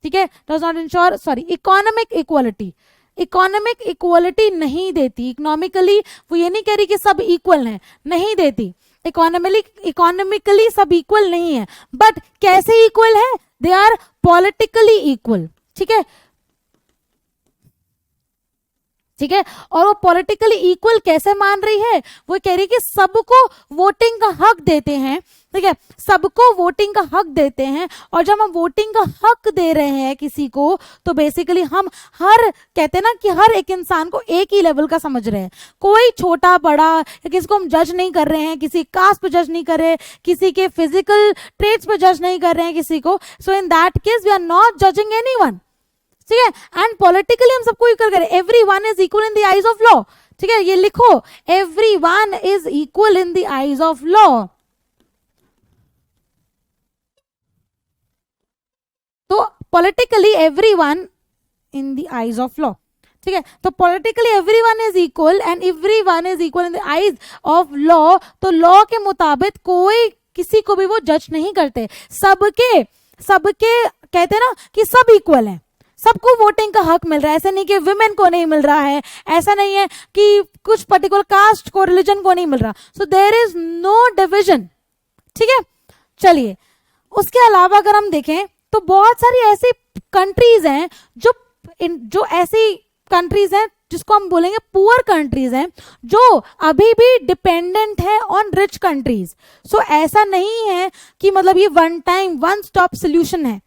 ठीक है, does not ensure economic equality, economic equality नहीं देती। इकोनॉमिकली वो ये नहीं कह रही कि सब इक्वल हैं, नहीं देती, इकोनॉमिकली सब इक्वल नहीं है, बट कैसे इक्वल है, दे आर पॉलिटिकली इक्वल, ठीक है, ठीक है। और वो पॉलिटिकली इक्वल कैसे मान रही है, वो कह रही है कि सबको वोटिंग का हक देते हैं, ठीक है, सबको वोटिंग का हक देते हैं, और जब हम वोटिंग का हक दे रहे हैं किसी को तो बेसिकली हम कहते हैं ना कि हर एक इंसान को एक ही लेवल का समझ रहे हैं, कोई छोटा बड़ा या किसी को हम जज नहीं कर रहे हैं, किसी कास्ट पे जज नहीं कर रहे, किसी के फिजिकल ट्रेट्स पे जज नहीं कर रहे हैं किसी को। So in that case we are not judging anyone, ठीक है। एंड पॉलिटिकली हम सबको इक्वल करें, everyone is equal in the eyes of law, ठीक है, ये लिखो, everyone is equal in the eyes of law. तो politically everyone in the eyes of law, ठीक है, तो politically everyone is equal and everyone is equal in the eyes of law. तो law के मुताबिक कोई किसी को भी वो जज नहीं करते, सबके कहते हैं ना कि सब इक्वल हैं, सबको वोटिंग का हक मिल रहा है, ऐसा नहीं कि विमेन को नहीं मिल रहा है, ऐसा नहीं है कि कुछ पर्टिकुलर कास्ट को, रिलीजन को नहीं मिल रहा, so there is no division, ठीक है। चलिए, उसके अलावा अगर हम देखें तो बहुत सारी ऐसी कंट्रीज हैं जो ऐसी कंट्रीज हैं जिसको हम बोलेंगे पुअर कंट्रीज हैं, जो अभी भी डिपेंडेंट है ऑन रिच कंट्रीज। सो ऐसा नहीं है कि मतलब ये वन स्टॉप सोल्यूशन है,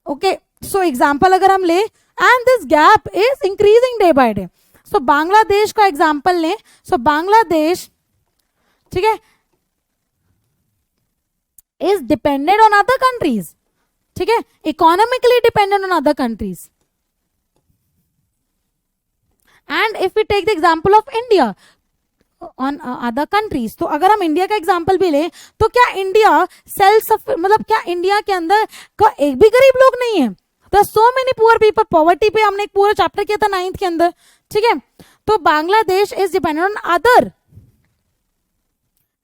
ओके। सो एग्जाम्पल अगर हम ले, and this gap is increasing day by day. So Bangladesh का एग्जाम्पल लें, सो बांग्लादेश, ठीक है, is dependent on other countries, ठीक है, economically dependent on other countries. And if we take the example of India on other countries, तो अगर हम India का एग्जाम्पल भी लें तो क्या इंडिया मतलब क्या इंडिया के अंदर का एक भी गरीब लोग नहीं है, तो so many poor people, poverty पे हमने एक पूरा चैप्टर किया था 9th के अंदर, ठीक है। तो Bangladesh is dependent on other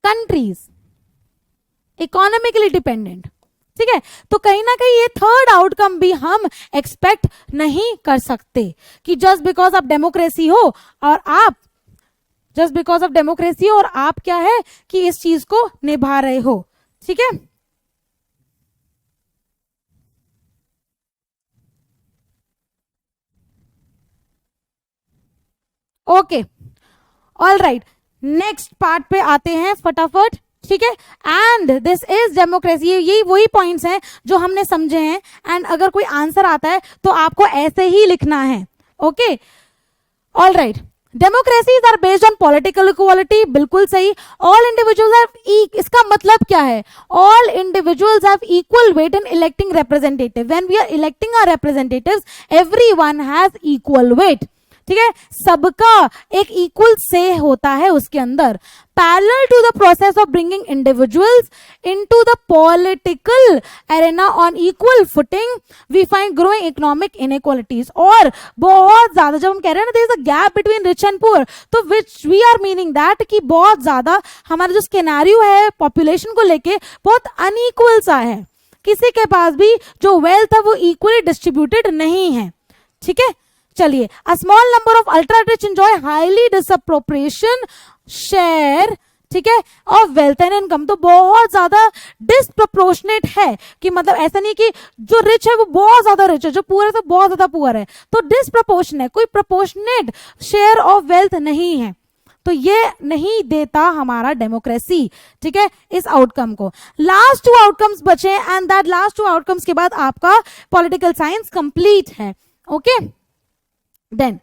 countries, economically dependent, ठीक है। तो कहीं ना कहीं ये थर्ड आउटकम भी हम एक्सपेक्ट नहीं कर सकते कि जस्ट बिकॉज ऑफ डेमोक्रेसी हो और आप क्या है कि इस चीज को निभा रहे हो, ठीक है। Okay, all right, next part पे आते हैं फटाफट, ठीक है। एंड दिस इज डेमोक्रेसी, यही वही पॉइंट्स हैं जो हमने समझे हैं, एंड अगर कोई आंसर आता है तो आपको ऐसे ही लिखना है, okay, all right. Democracies are based on political equality, बिल्कुल सही। ऑल इंडिविजुअल्स हैव, इसका मतलब क्या है, all individuals have equal weight in electing representative. When we are electing our representatives, everyone has equal weight, ठीक है, सबका एक इक्वल से होता है उसके अंदर। Parallel to the process of bringing individuals into the political arena on equal footing, we find growing economic inequalities. और बहुत ज्यादा जब हम कह रहे हैं ना there is a gap between rich and poor, तो which we are meaning that कि बहुत ज्यादा हमारा जो स्केनारियो है पॉपुलेशन को लेके बहुत अनइक्वल सा है, किसी के पास भी जो वेल्थ है वो इक्वली डिस्ट्रीब्यूटेड नहीं है, ठीक है। चलिए, a small number of ultra rich enjoy highly disappropriation share, ठीक है, ऑफ वेल्थ एंड इनकम तो बहुत ज्यादा डिसप्रोपोर्शनेट है, कि मतलब ऐसा नहीं कि जो रिच है वो बहुत ज्यादा रिच है, जो पुअर है तो बहुत ज्यादा पुअर है, तो डिसप्रोपोर्शनेट है, कोई प्रोपोर्शनेट शेयर ऑफ वेल्थ नहीं है, तो ये नहीं देता हमारा डेमोक्रेसी, ठीक है, इस आउटकम को। लास्ट 2 आउटकम्स बचे एंड दैट लास्ट 2 आउटकम्स के बाद आपका पॉलिटिकल साइंस कंप्लीट है। ओके देन,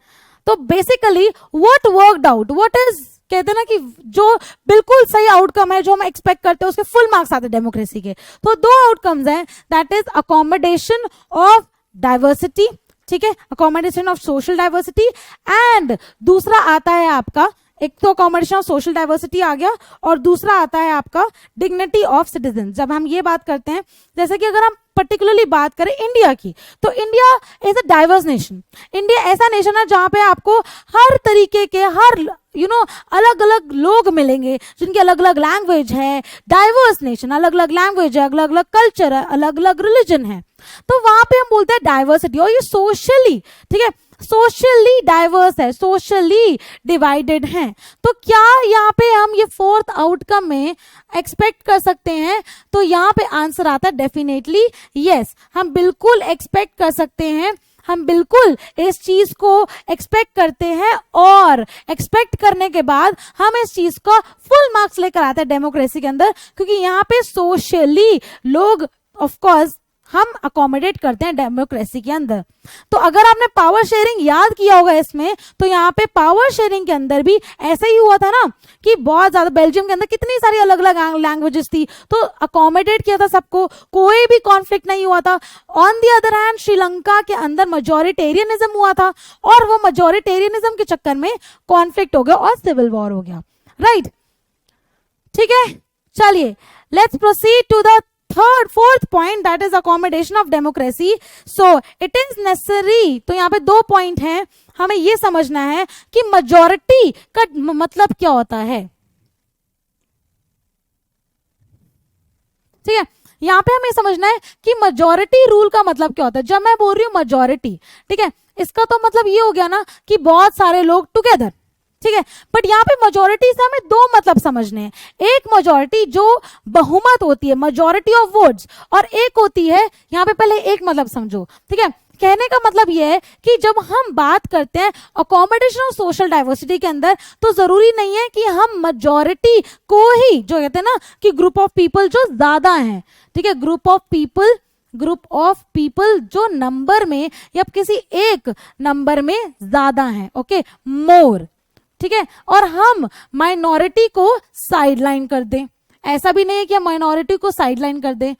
तो basically what worked out, what is, कहते हैं ना कि जो बिल्कुल सही आउटकम है जो हम एक्सपेक्ट करते हैं उसके फुल मार्क्स आते हैं डेमोक्रेसी के, तो 2 आउटकम्स हैं, that is accommodation of diversity, ठीक है, accommodation of social diversity, and दूसरा आता है आपका, एक तो अकोमोडेशन ऑफ सोशल डाइवर्सिटी आ गया और दूसरा आता है आपका डिग्निटी ऑफ सिटीजन। जब हम ये बात करते हैं, जैसे कि अगर हम पर्टिकुलरली बात करें इंडिया की, तो India is a diverse nation. India ऐसा नेशन है जहां पे आपको हर तरीके के, हर अलग अलग लोग मिलेंगे जिनकी अलग अलग लैंग्वेज है, डाइवर्स नेशन, अलग अलग लैंग्वेज है, अलग अलग कल्चर है, अलग अलग रिलीजन है, तो वहां पे हम बोलते हैं डाइवर्सिटी। और ये सोशली, ठीक है, सोशली डाइवर्स है, सोशली डिवाइडेड है। तो क्या यहाँ पे हम ये 4th आउटकम में एक्सपेक्ट कर सकते हैं? तो यहाँ पे आंसर आता है डेफिनेटली यस, हम बिल्कुल एक्सपेक्ट कर सकते हैं, हम बिल्कुल इस चीज को एक्सपेक्ट करते हैं, और एक्सपेक्ट करने के बाद हम इस चीज का फुल मार्क्स लेकर आते हैं डेमोक्रेसी के अंदर, क्योंकि यहाँ पे सोशली लोग ऑफ कोर्स हम अकोमोडेट करते हैं डेमोक्रेसी के अंदर। तो अगर आपने पावर शेयरिंग याद किया होगा इसमें, तो यहाँ पे पावर शेयरिंग के अंदर भी ऐसा ही हुआ था ना, कि बहुत ज्यादा, बेल्जियम के अंदर कितनी सारी अलग अलग लैंग्वेजेस थी, तो अकोमोडेट किया था सबको, कोई भी कॉन्फ्लिक्ट नहीं हुआ था। On the other hand Sri Lanka के अंदर मजोरिटेरियनिज्म हुआ था, और वो मजोरिटेरियनिज्म के चक्कर में कॉन्फ्लिक्ट हो गया और सिविल वॉर हो गया, राइट, ठीक है। चलिए let's proceed to the fourth point, that is accommodation of democracy. So it is necessary, तो यहाँ पे 2 पॉइंट हैं, हमें ये समझना है कि majority का मतलब क्या होता है, ठीक है, यहाँ पे हमें समझना है कि majority रूल का मतलब क्या होता है। जब मैं बोल रही हूँ majority, ठीक है, इसका तो मतलब ये हो गया ना कि बहुत सारे लोग टुगेदर, ठीक है, बट यहाँ पे मेजोरिटी से हमें 2 मतलब समझने हैं। एक मेजोरिटी जो बहुमत होती है, मेजोरिटी ऑफ वोट्स, और एक होती है, यहाँ पे पहले एक मतलब समझो, ठीक है, कहने का मतलब यह है कि जब हम बात करते हैं अकोमोडेशन ऑफ सोशल डाइवर्सिटी के अंदर, तो जरूरी नहीं है कि हम मेजोरिटी को ही, जो कहते हैं ना कि ग्रुप ऑफ पीपल जो ज्यादा हैं, ठीक है, ग्रुप ऑफ पीपल जो नंबर में या किसी एक नंबर में ज्यादा हैं, ओके, मोर, ठीक है, और हम माइनॉरिटी को साइडलाइन कर दें, ऐसा भी नहीं है कि हम माइनॉरिटी को साइडलाइन कर दें।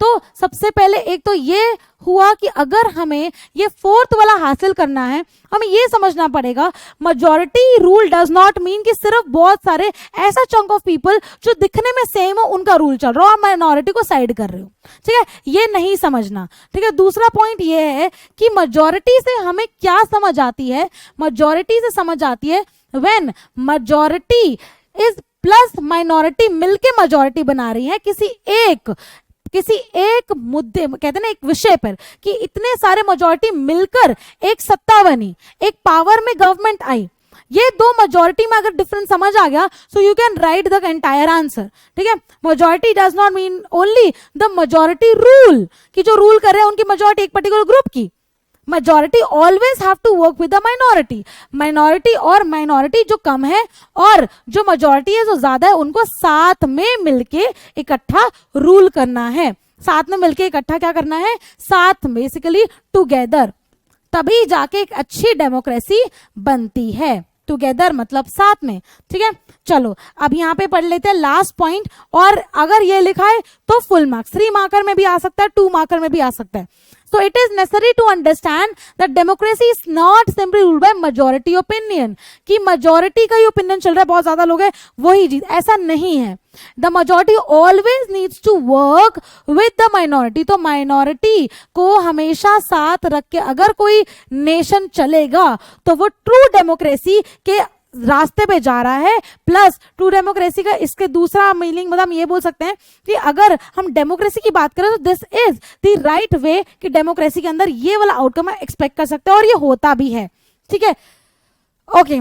तो सबसे पहले एक तो ये हुआ कि अगर हमें ये 4th वाला हासिल करना है, हमें ये समझना पड़ेगा majority rule does not mean कि सिर्फ बहुत सारे ऐसा चंक ऑफ पीपल जो दिखने में सेम हो उनका रूल चल रहा हो और माइनॉरिटी को साइड कर रहे हो, ठीक है, ये नहीं समझना, ठीक है। दूसरा पॉइंट ये है कि मेजॉरिटी से हमें क्या समझ आती है, मेजॉरिटी से समझ आती है when majority is plus minority मिलके मेजॉरिटी बना रही है किसी एक मुद्दे, कहते हैं ना, एक विषय पर, कि इतने सारे मेजॉरिटी मिलकर एक सत्ता बनी, एक पावर में गवर्नमेंट आई। ये 2 मेजॉरिटी में अगर डिफरेंस समझ आ गया, so you can write the entire answer, ठीक है। Majority does not mean only the majority rule, कि जो रूल कर रहे हैं उनकी मेजॉरिटी एक पर्टिकुलर ग्रुप की। majority always have to work with the minority और minority जो कम है और जो majority है जो ज्यादा है, उनको साथ में मिलके इकट्ठा रूल करना है, साथ में मिलके इकट्ठा क्या करना है, साथ बेसिकली टुगेदर, तभी जाके एक अच्छी डेमोक्रेसी बनती है। टुगेदर मतलब साथ में, ठीक है। चलो अब यहाँ पे पढ़ लेते हैं लास्ट पॉइंट, और अगर ये लिखा है तो फुल मार्क्स 3 मार्कर में भी आ सकता है, 2 मार्कर में भी आ सकता है। So it is necessary to understand that democracy is not simply ruled by majority opinion, कि majority का ही opinion चल रहा है, बहुत ज्यादा लोग हैं वही जीत, ऐसा नहीं है। The majority always needs to work with the minority, तो minority को हमेशा साथ रख के अगर कोई नेशन चलेगा तो वो ट्रू डेमोक्रेसी के रास्ते पे जा रहा है। प्लस ट्रू डेमोक्रेसी का इसके दूसरा मीनिंग मतलब हम ये बोल सकते हैं कि अगर हम डेमोक्रेसी की बात करें तो this is the right way, कि डेमोक्रेसी के अंदर ये वाला आउटकम एक्सपेक्ट कर सकते हैं और ये होता भी है, ठीक है। Okay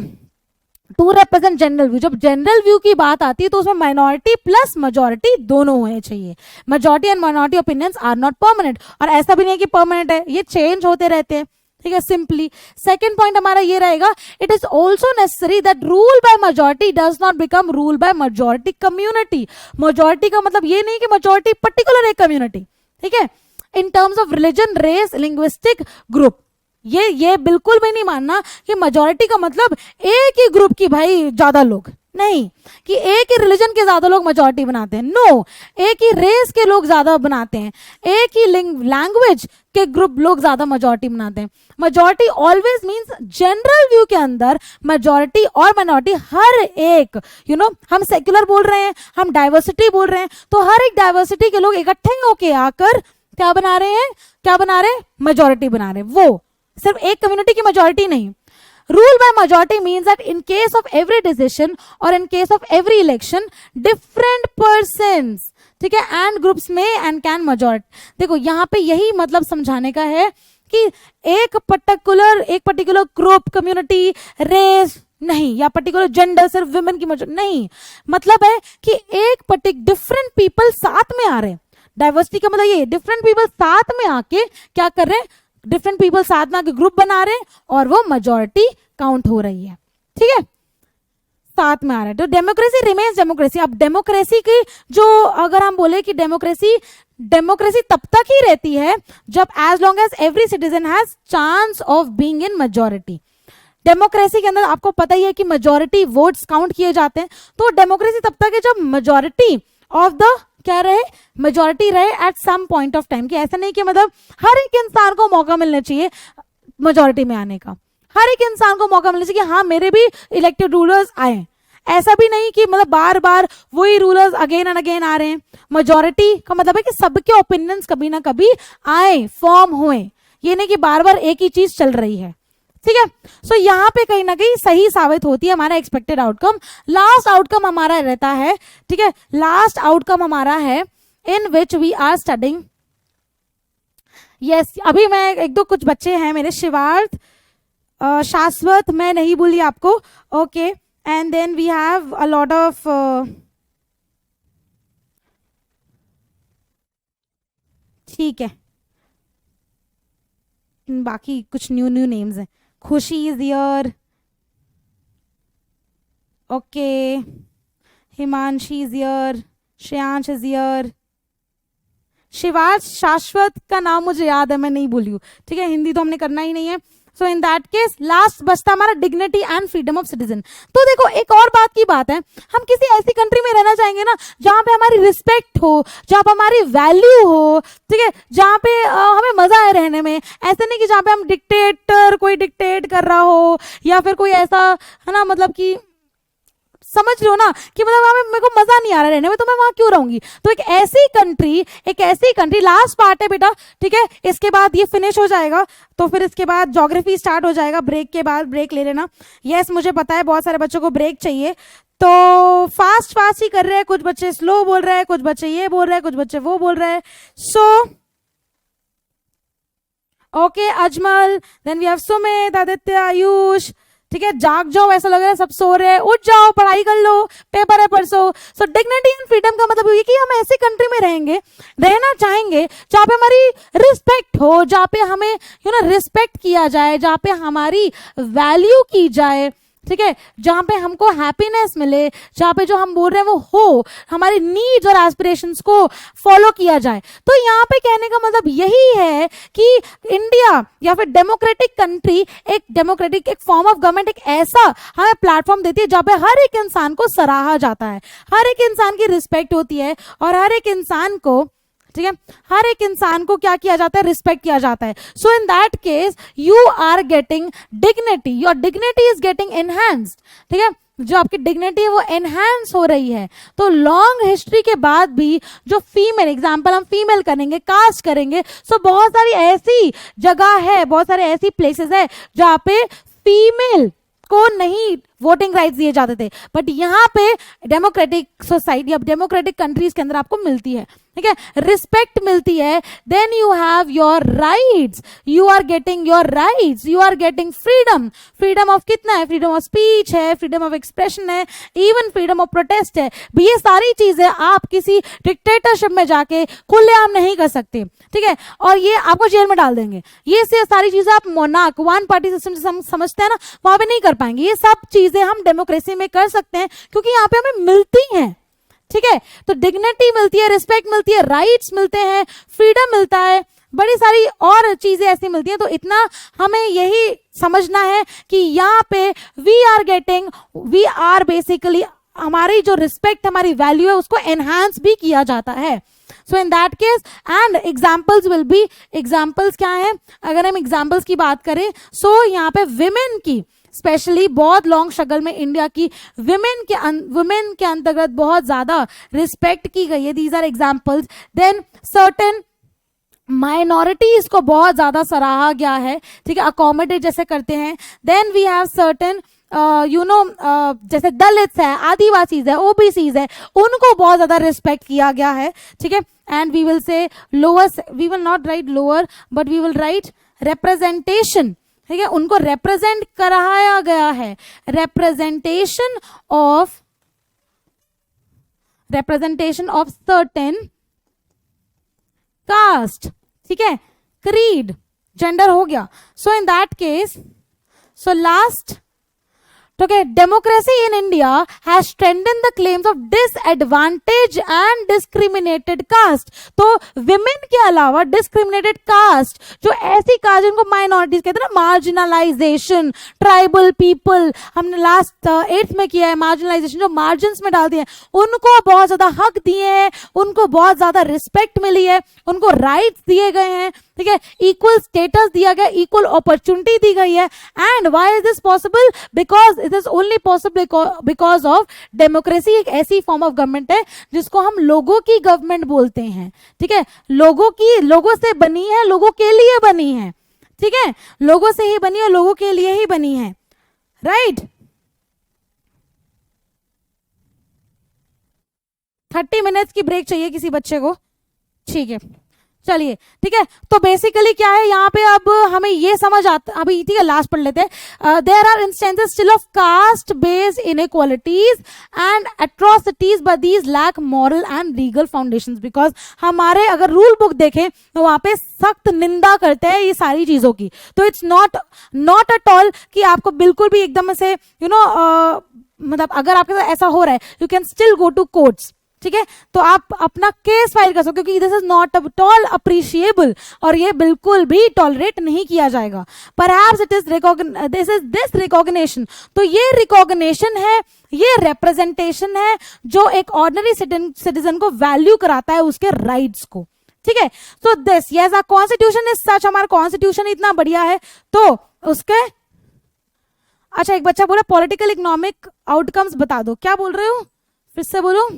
to represent general view. जब जनरल व्यू की बात आती है तो उसमें माइनॉरिटी प्लस मेजॉरिटी दोनों होने चाहिए। Majority and minority opinions are not permanent, और ऐसा भी नहीं कि परमानेंट है, ये चेंज होते रहते हैं, ठीक है, सिंपली। सेकंड पॉइंट हमारा ये रहेगा, it is also necessary that rule by majority does not become rule by majority community. Majority का मतलब ये नहीं कि मेजॉरिटी पर्टिकुलर एक कम्युनिटी, ठीक है, in terms of religion, race, linguistic group. ये बिल्कुल भी नहीं मानना कि मेजॉरिटी का मतलब एक ही ग्रुप की भाई ज्यादा लोग, नहीं, कि एक ही रिलीजन के ज्यादा लोग मेजॉरिटी बनाते हैं, नो, एक ही रेस के लोग ज्यादा बनाते हैं, एक ही लैंग्वेज के ग्रुप लोग ज्यादा मेजॉरिटी बनाते हैं। Majority always means general view के अंदर मेजॉरिटी और माइनॉरिटी हर एक, हम सेक्युलर बोल रहे हैं, हम डाइवर्सिटी बोल रहे हैं, तो हर एक डाइवर्सिटी के लोग इकट्ठे होके आकर क्या बना रहे हैं, मेजॉरिटी बना रहे हैं। वो सिर्फ एक कम्युनिटी की मेजॉरिटी नहीं। Rule by majority means that in case of every decision और in case of every election different persons, ठीक है, एंड ग्रुप्स में एंड कैन मेजॉरिटी। देखो यहाँ पे यही मतलब समझाने का है कि एक पर्टिकुलर ग्रुप, कम्युनिटी, रेस नहीं, या पर्टिकुलर जेंडर, सिर्फ वुमेन की मेजॉरिटी नहीं, मतलब है कि एक डिफरेंट पीपल साथ में आ रहे हैं। डाइवर्सिटी का मतलब ये, डिफरेंट पीपल साथ में आके क्या कर रहे हैं, डिफरेंट पीपल साथ में आके ग्रुप बना रहे हैं और वो मेजॉरिटी काउंट हो रही है, ठीक है, साथ में आ रहा है। तो डेमोक्रेसी रिमेन्स डेमोक्रेसी। अब डेमोक्रेसी की जो, अगर हम बोले कि डेमोक्रेसी तब तक ही रहती है जब as long as every citizen has chance of being in majority. Democracy के अंदर आपको पता ही है कि मेजॉरिटी वोट्स काउंट किए जाते हैं, तो डेमोक्रेसी तब तक है जब मेजॉरिटी ऑफ द क्या रहे, मेजॉरिटी रहे at some point of time. कि ऐसा नहीं कि मतलब हर एक इंसान को मौका मिलना चाहिए मेजॉरिटी में आने का, हर एक इंसान को मौका मिलना चाहिए कि हाँ मेरे भी इलेक्टेड रूलर्स आए। ऐसा भी नहीं कि मतलब बार बार वही रूलर्स अगेन एंड अगेन आ रहे हैं। मेजॉरिटी का मतलब है कि सबके ओपिनियंस कभी ना कभी आए, फॉर्म हुए, ये नहीं कि बार बार एक ही चीज चल रही है, ठीक है। सो यहाँ पे कहीं ना कहीं सही साबित होती है हमारा एक्सपेक्टेड आउटकम। लास्ट आउटकम हमारा रहता है, ठीक है, लास्ट आउटकम हमारा है in which we are studying. Yes, अभी मैं एक दो कुछ बच्चे हैं मेरे, शिवार्थ, शाश्वत, मैं नहीं भूली आपको, okay, and then we have a lot of ठीक है, बाकी कुछ न्यू नेम्स हैं। Khushi is here, okay, Himanshi is here, Shreyansh is here, Shivarth, Shashwat का नाम मुझे याद है, मैं नहीं भूली हूँ, ठीक है, हिंदी तो हमने करना ही नहीं है। So in that case last बचता हमारा dignity and freedom of citizen. तो देखो एक और बात की बात है, हम किसी ऐसी कंट्री में रहना चाहेंगे ना जहां पे हमारी रिस्पेक्ट हो, जहां पे हमारी वैल्यू हो, ठीक है, जहां पे हमें मजा आए रहने में। ऐसा नहीं कि जहां पे हम कोई डिक्टेट कर रहा हो, या फिर कोई ऐसा है ना, मतलब कि समझ लो ना कि मतलब हमें, मेरे को मजा नहीं आ रहा रहने में, तो मैं वहां क्यों रहूंगी। तो एक ऐसी कंट्री, लास्ट पार्ट है बेटा, ठीक है, इसके बाद ये फिनिश हो जाएगा, तो फिर इसके बाद ज्योग्राफी स्टार्ट हो जाएगा। ब्रेक के बाद, ब्रेक ले लेना। यस, मुझे पता है बहुत सारे बच्चों को ब्रेक चाहिए, तो फास्ट ही कर रहे हैं, कुछ बच्चे स्लो बोल रहे हैं, कुछ बच्चे ये बोल रहे हैं, कुछ बच्चे वो बोल रहे हैं। So okay Ajmal, then we have Sumit, Aditya, Ayush, ठीक है, जाग जाओ, ऐसा लग रहा है सब सो रहे हैं, उठ जाओ, पढ़ाई कर लो, पेपर है परसों। सो डिग्निटी एंड फ्रीडम का मतलब ये कि हम ऐसी कंट्री में रहना चाहेंगे जहाँ पे हमारी रिस्पेक्ट हो, जहाँ पे हमें रिस्पेक्ट किया जाए, जहाँ पे हमारी वैल्यू की जाए, ठीक है, जहां पे हमको हैप्पीनेस मिले, जहां पे जो हम बोल रहे हैं वो हो, हमारी नीड्स और एस्पिरेशंस को फॉलो किया जाए। तो यहाँ पे कहने का मतलब यही है कि इंडिया या फिर डेमोक्रेटिक कंट्री, एक फॉर्म ऑफ गवर्नमेंट, एक ऐसा हमें प्लेटफॉर्म देती है जहां पे हर एक इंसान को सराहा जाता है, हर एक इंसान की रिस्पेक्ट होती है, और हर एक इंसान को, ठीक है, हर एक इंसान को क्या किया जाता है, रिस्पेक्ट किया जाता है। So in that case you are getting dignity, your dignity is getting enhanced, ठीक है, जो आपकी डिग्निटी है वो एनहांस हो रही है। तो लॉन्ग हिस्ट्री के बाद भी जो फीमेल, एग्जाम्पल हम फीमेल करेंगे, कास्ट करेंगे, सो बहुत सारी ऐसी जगह है, बहुत सारे ऐसी प्लेसेस है जहाँ पे फीमेल को नहीं वोटिंग राइट्स दिए जाते थे, बट यहाँ पे डेमोक्रेटिक सोसाइटी, अब डेमोक्रेटिक कंट्रीज के अंदर आपको मिलती है, ठीक है, रिस्पेक्ट मिलती है, then you have your rights, you are getting your rights, you are getting freedom, freedom of कितना है, फ्रीडम ऑफ स्पीच है, फ्रीडम ऑफ एक्सप्रेशन है, इवन फ्रीडम ऑफ प्रोटेस्ट है। भी ये सारी चीजें आप किसी डिक्टेटरशिप में जाके खुलेआम नहीं कर सकते, ठीक है, और ये आपको जेल में डाल देंगे। ये से सारी चीजें आप मोनार्क, वन पार्टी सिस्टम से समझते हैं ना, वहां पे नहीं कर पाएंगे। ये सब चीजें हम डेमोक्रेसी में कर सकते हैं क्योंकि यहाँ पे हमें मिलती हैं, ठीक है। तो डिग्निटी मिलती है, रिस्पेक्ट मिलती है, राइट्स मिलते हैं, फ्रीडम मिलता है, बड़ी सारी और चीजें ऐसी मिलती हैं। तो इतना हमें यही समझना है कि यहाँ पे वी आर बेसिकली, हमारी जो रिस्पेक्ट, हमारी वैल्यू है, उसको एनहांस भी किया जाता है। So in that case and examples will be, examples क्या है, अगर हम एग्जाम्पल्स की बात करें, सो यहाँ पे विमेन की स्पेशली बहुत लॉन्ग स्ट्रगल में इंडिया की वुमेन के अंतर्गत बहुत ज्यादा रिस्पेक्ट की गई है। These are examples. Then certain minorities को बहुत ज्यादा सराहा गया है, ठीक है, अकोमोडेट जैसे करते हैं। देन वी हैव सर्टेन जैसे दलित्स है, आदिवासीज है, ओबीसीज है, उनको बहुत ज्यादा रिस्पेक्ट किया गया है, ठीक है। And we will say lower, we will not write lower but we will write representation, ठीक है, उनको रिप्रेजेंट कराया गया है, रिप्रेजेंटेशन ऑफ सर्टेन कास्ट, ठीक है, क्रीड, जेंडर हो गया। So in that case, so last, okay, democracy in India has strengthened the claims of disadvantaged and discriminated caste. तो women के अलावा discriminated caste, जो ऐसी कास्ट जिनको minorities कहते हैं ना, marginalization, tribal people, हमने लास्ट 8th में किया है, marginalization जो margins में डाल दिए हैं, उनको बहुत ज्यादा हक दिए हैं, उनको बहुत ज्यादा रिस्पेक्ट मिली है, उनको राइट्स दिए गए हैं, ठीक है, इक्वल स्टेटस दिया गया, इक्वल अपॉर्चुनिटी दी गई है। And why is this possible? Because it is only possible because of democracy. एक ऐसी फॉर्म ऑफ गवर्नमेंट है जिसको हम लोगों की गवर्नमेंट बोलते हैं, ठीक है, लोगों से बनी है, लोगों के लिए बनी है, ठीक है, लोगों से ही बनी है, लोगों के लिए ही बनी है, राइट। 30 मिनट्स की ब्रेक चाहिए किसी बच्चे को, ठीक है, चलिए, ठीक है। तो बेसिकली क्या है यहाँ पे, अब हमें ये समझ आता, अभी ठीक है, लास्ट पढ़ लेते हैं। There are instances still of caste based inequalities and atrocities but these lack moral and legal foundations. Because हमारे अगर रूल बुक देखें तो वहां पे सख्त निंदा करते हैं ये सारी चीजों की। तो इट्स नॉट एट ऑल कि आपको बिल्कुल भी एकदम से मतलब अगर आपके साथ ऐसा हो रहा है, you can still go to courts, ठीक है, तो आप अपना केस फाइल कर सकते हो, क्योंकि this is not at all appreciable और ये बिल्कुल भी टॉलरेट नहीं किया जाएगा। Perhaps it is this recognition, तो ये रिकॉग्निशन है, ये रिप्रेजेंटेशन है जो एक ऑर्डिनरी सिटीजन को वैल्यू कराता है उसके राइट्स को, ठीक है। So this yes our constitution is such, हमारा कॉन्स्टिट्यूशन इतना बढ़िया है। तो उसके अच्छा, एक बच्चा बोला पॉलिटिकल इकोनॉमिक आउटकम्स बता दो, क्या बोल रहे हो, फिर से बोलो।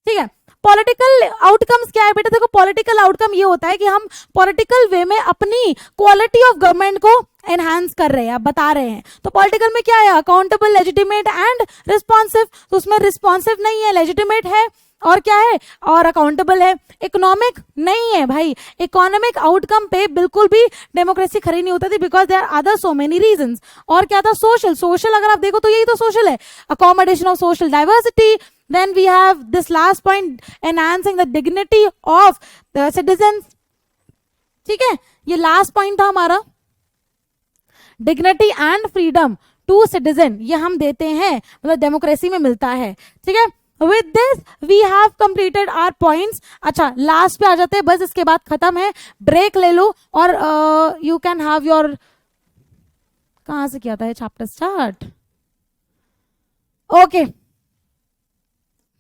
ठीक है, पॉलिटिकल आउटकम्स क्या है बेटा? देखो, पॉलिटिकल आउटकम ये होता है कि हम पॉलिटिकल वे में अपनी क्वालिटी ऑफ गवर्नमेंट को एनहांस कर रहे हैं, आप बता रहे हैं। तो पॉलिटिकल में क्या है? Accountable, legitimate and responsive. तो उसमें रिस्पॉन्सिव नहीं है, लेजिटिमेट है, और क्या है, और अकाउंटेबल है। इकोनॉमिक नहीं है भाई, इकोनॉमिक आउटकम पे बिल्कुल भी डेमोक्रेसी खड़ी नहीं होती थी, because there are other so many reasons. और क्या था? सोशल अगर आप देखो तो यही तो सोशल है, accommodation of social diversity. Then we have this last point, enhancing the dignity of the citizens. ठीक है, ये लास्ट पॉइंट था हमारा, dignity and freedom to citizen, ये हम देते हैं, मतलब डेमोक्रेसी में मिलता है, ठीक है। With this we have completed our points. अच्छा, लास्ट पे आ जाते हैं, बस इसके बाद खत्म है, ब्रेक ले लो और you can have your, कहां से किया था ये चैप्टर स्टार्ट? ओके,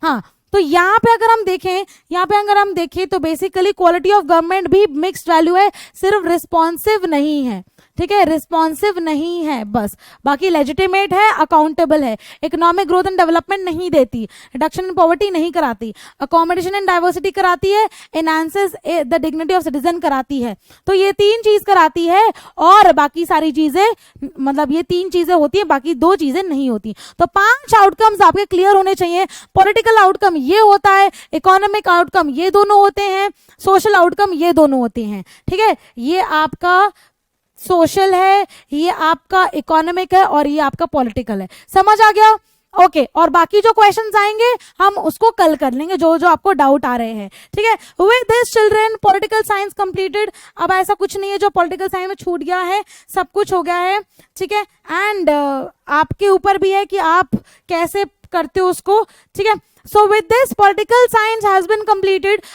हाँ, तो यहाँ पे अगर हम देखें तो बेसिकली क्वालिटी ऑफ गवर्नमेंट भी मिक्स्ड वैल्यू है, सिर्फ रिस्पॉन्सिव नहीं है, ठीक है, रिस्पॉन्सिव नहीं है बस, बाकी लेजिटिमेट है, अकाउंटेबल है, इकोनॉमिक ग्रोथ एंड डेवलपमेंट नहीं देती, रिडक्शन इन पॉवर्टी नहीं कराती, अकोमोडेशन एंड डाइवर्सिटी कराती है, enhances the dignity of citizen कराती है। तो ये 3 चीज कराती है और बाकी सारी चीजें, मतलब ये 3 चीजें होती है, बाकी 2 चीजें नहीं होती। तो 5 आउटकम्स आपके क्लियर होने चाहिए। पॉलिटिकल आउटकम ये होता है, इकोनॉमिक आउटकम ये दोनों होते हैं, सोशल आउटकम ये दोनों होते हैं। ठीक है, ये आपका सोशल है, ये आपका इकोनॉमिक है और ये आपका पॉलिटिकल है। समझ आ गया? ओके और बाकी जो क्वेश्चंस आएंगे हम उसको कल कर लेंगे, जो जो आपको डाउट आ रहे हैं। ठीक है, with this children political science completed. अब ऐसा कुछ नहीं है जो पॉलिटिकल साइंस में छूट गया है, सब कुछ हो गया है। ठीक है, एंड आपके ऊपर भी है कि आप कैसे करते हो उसको। ठीक है, so with this political science has been completed।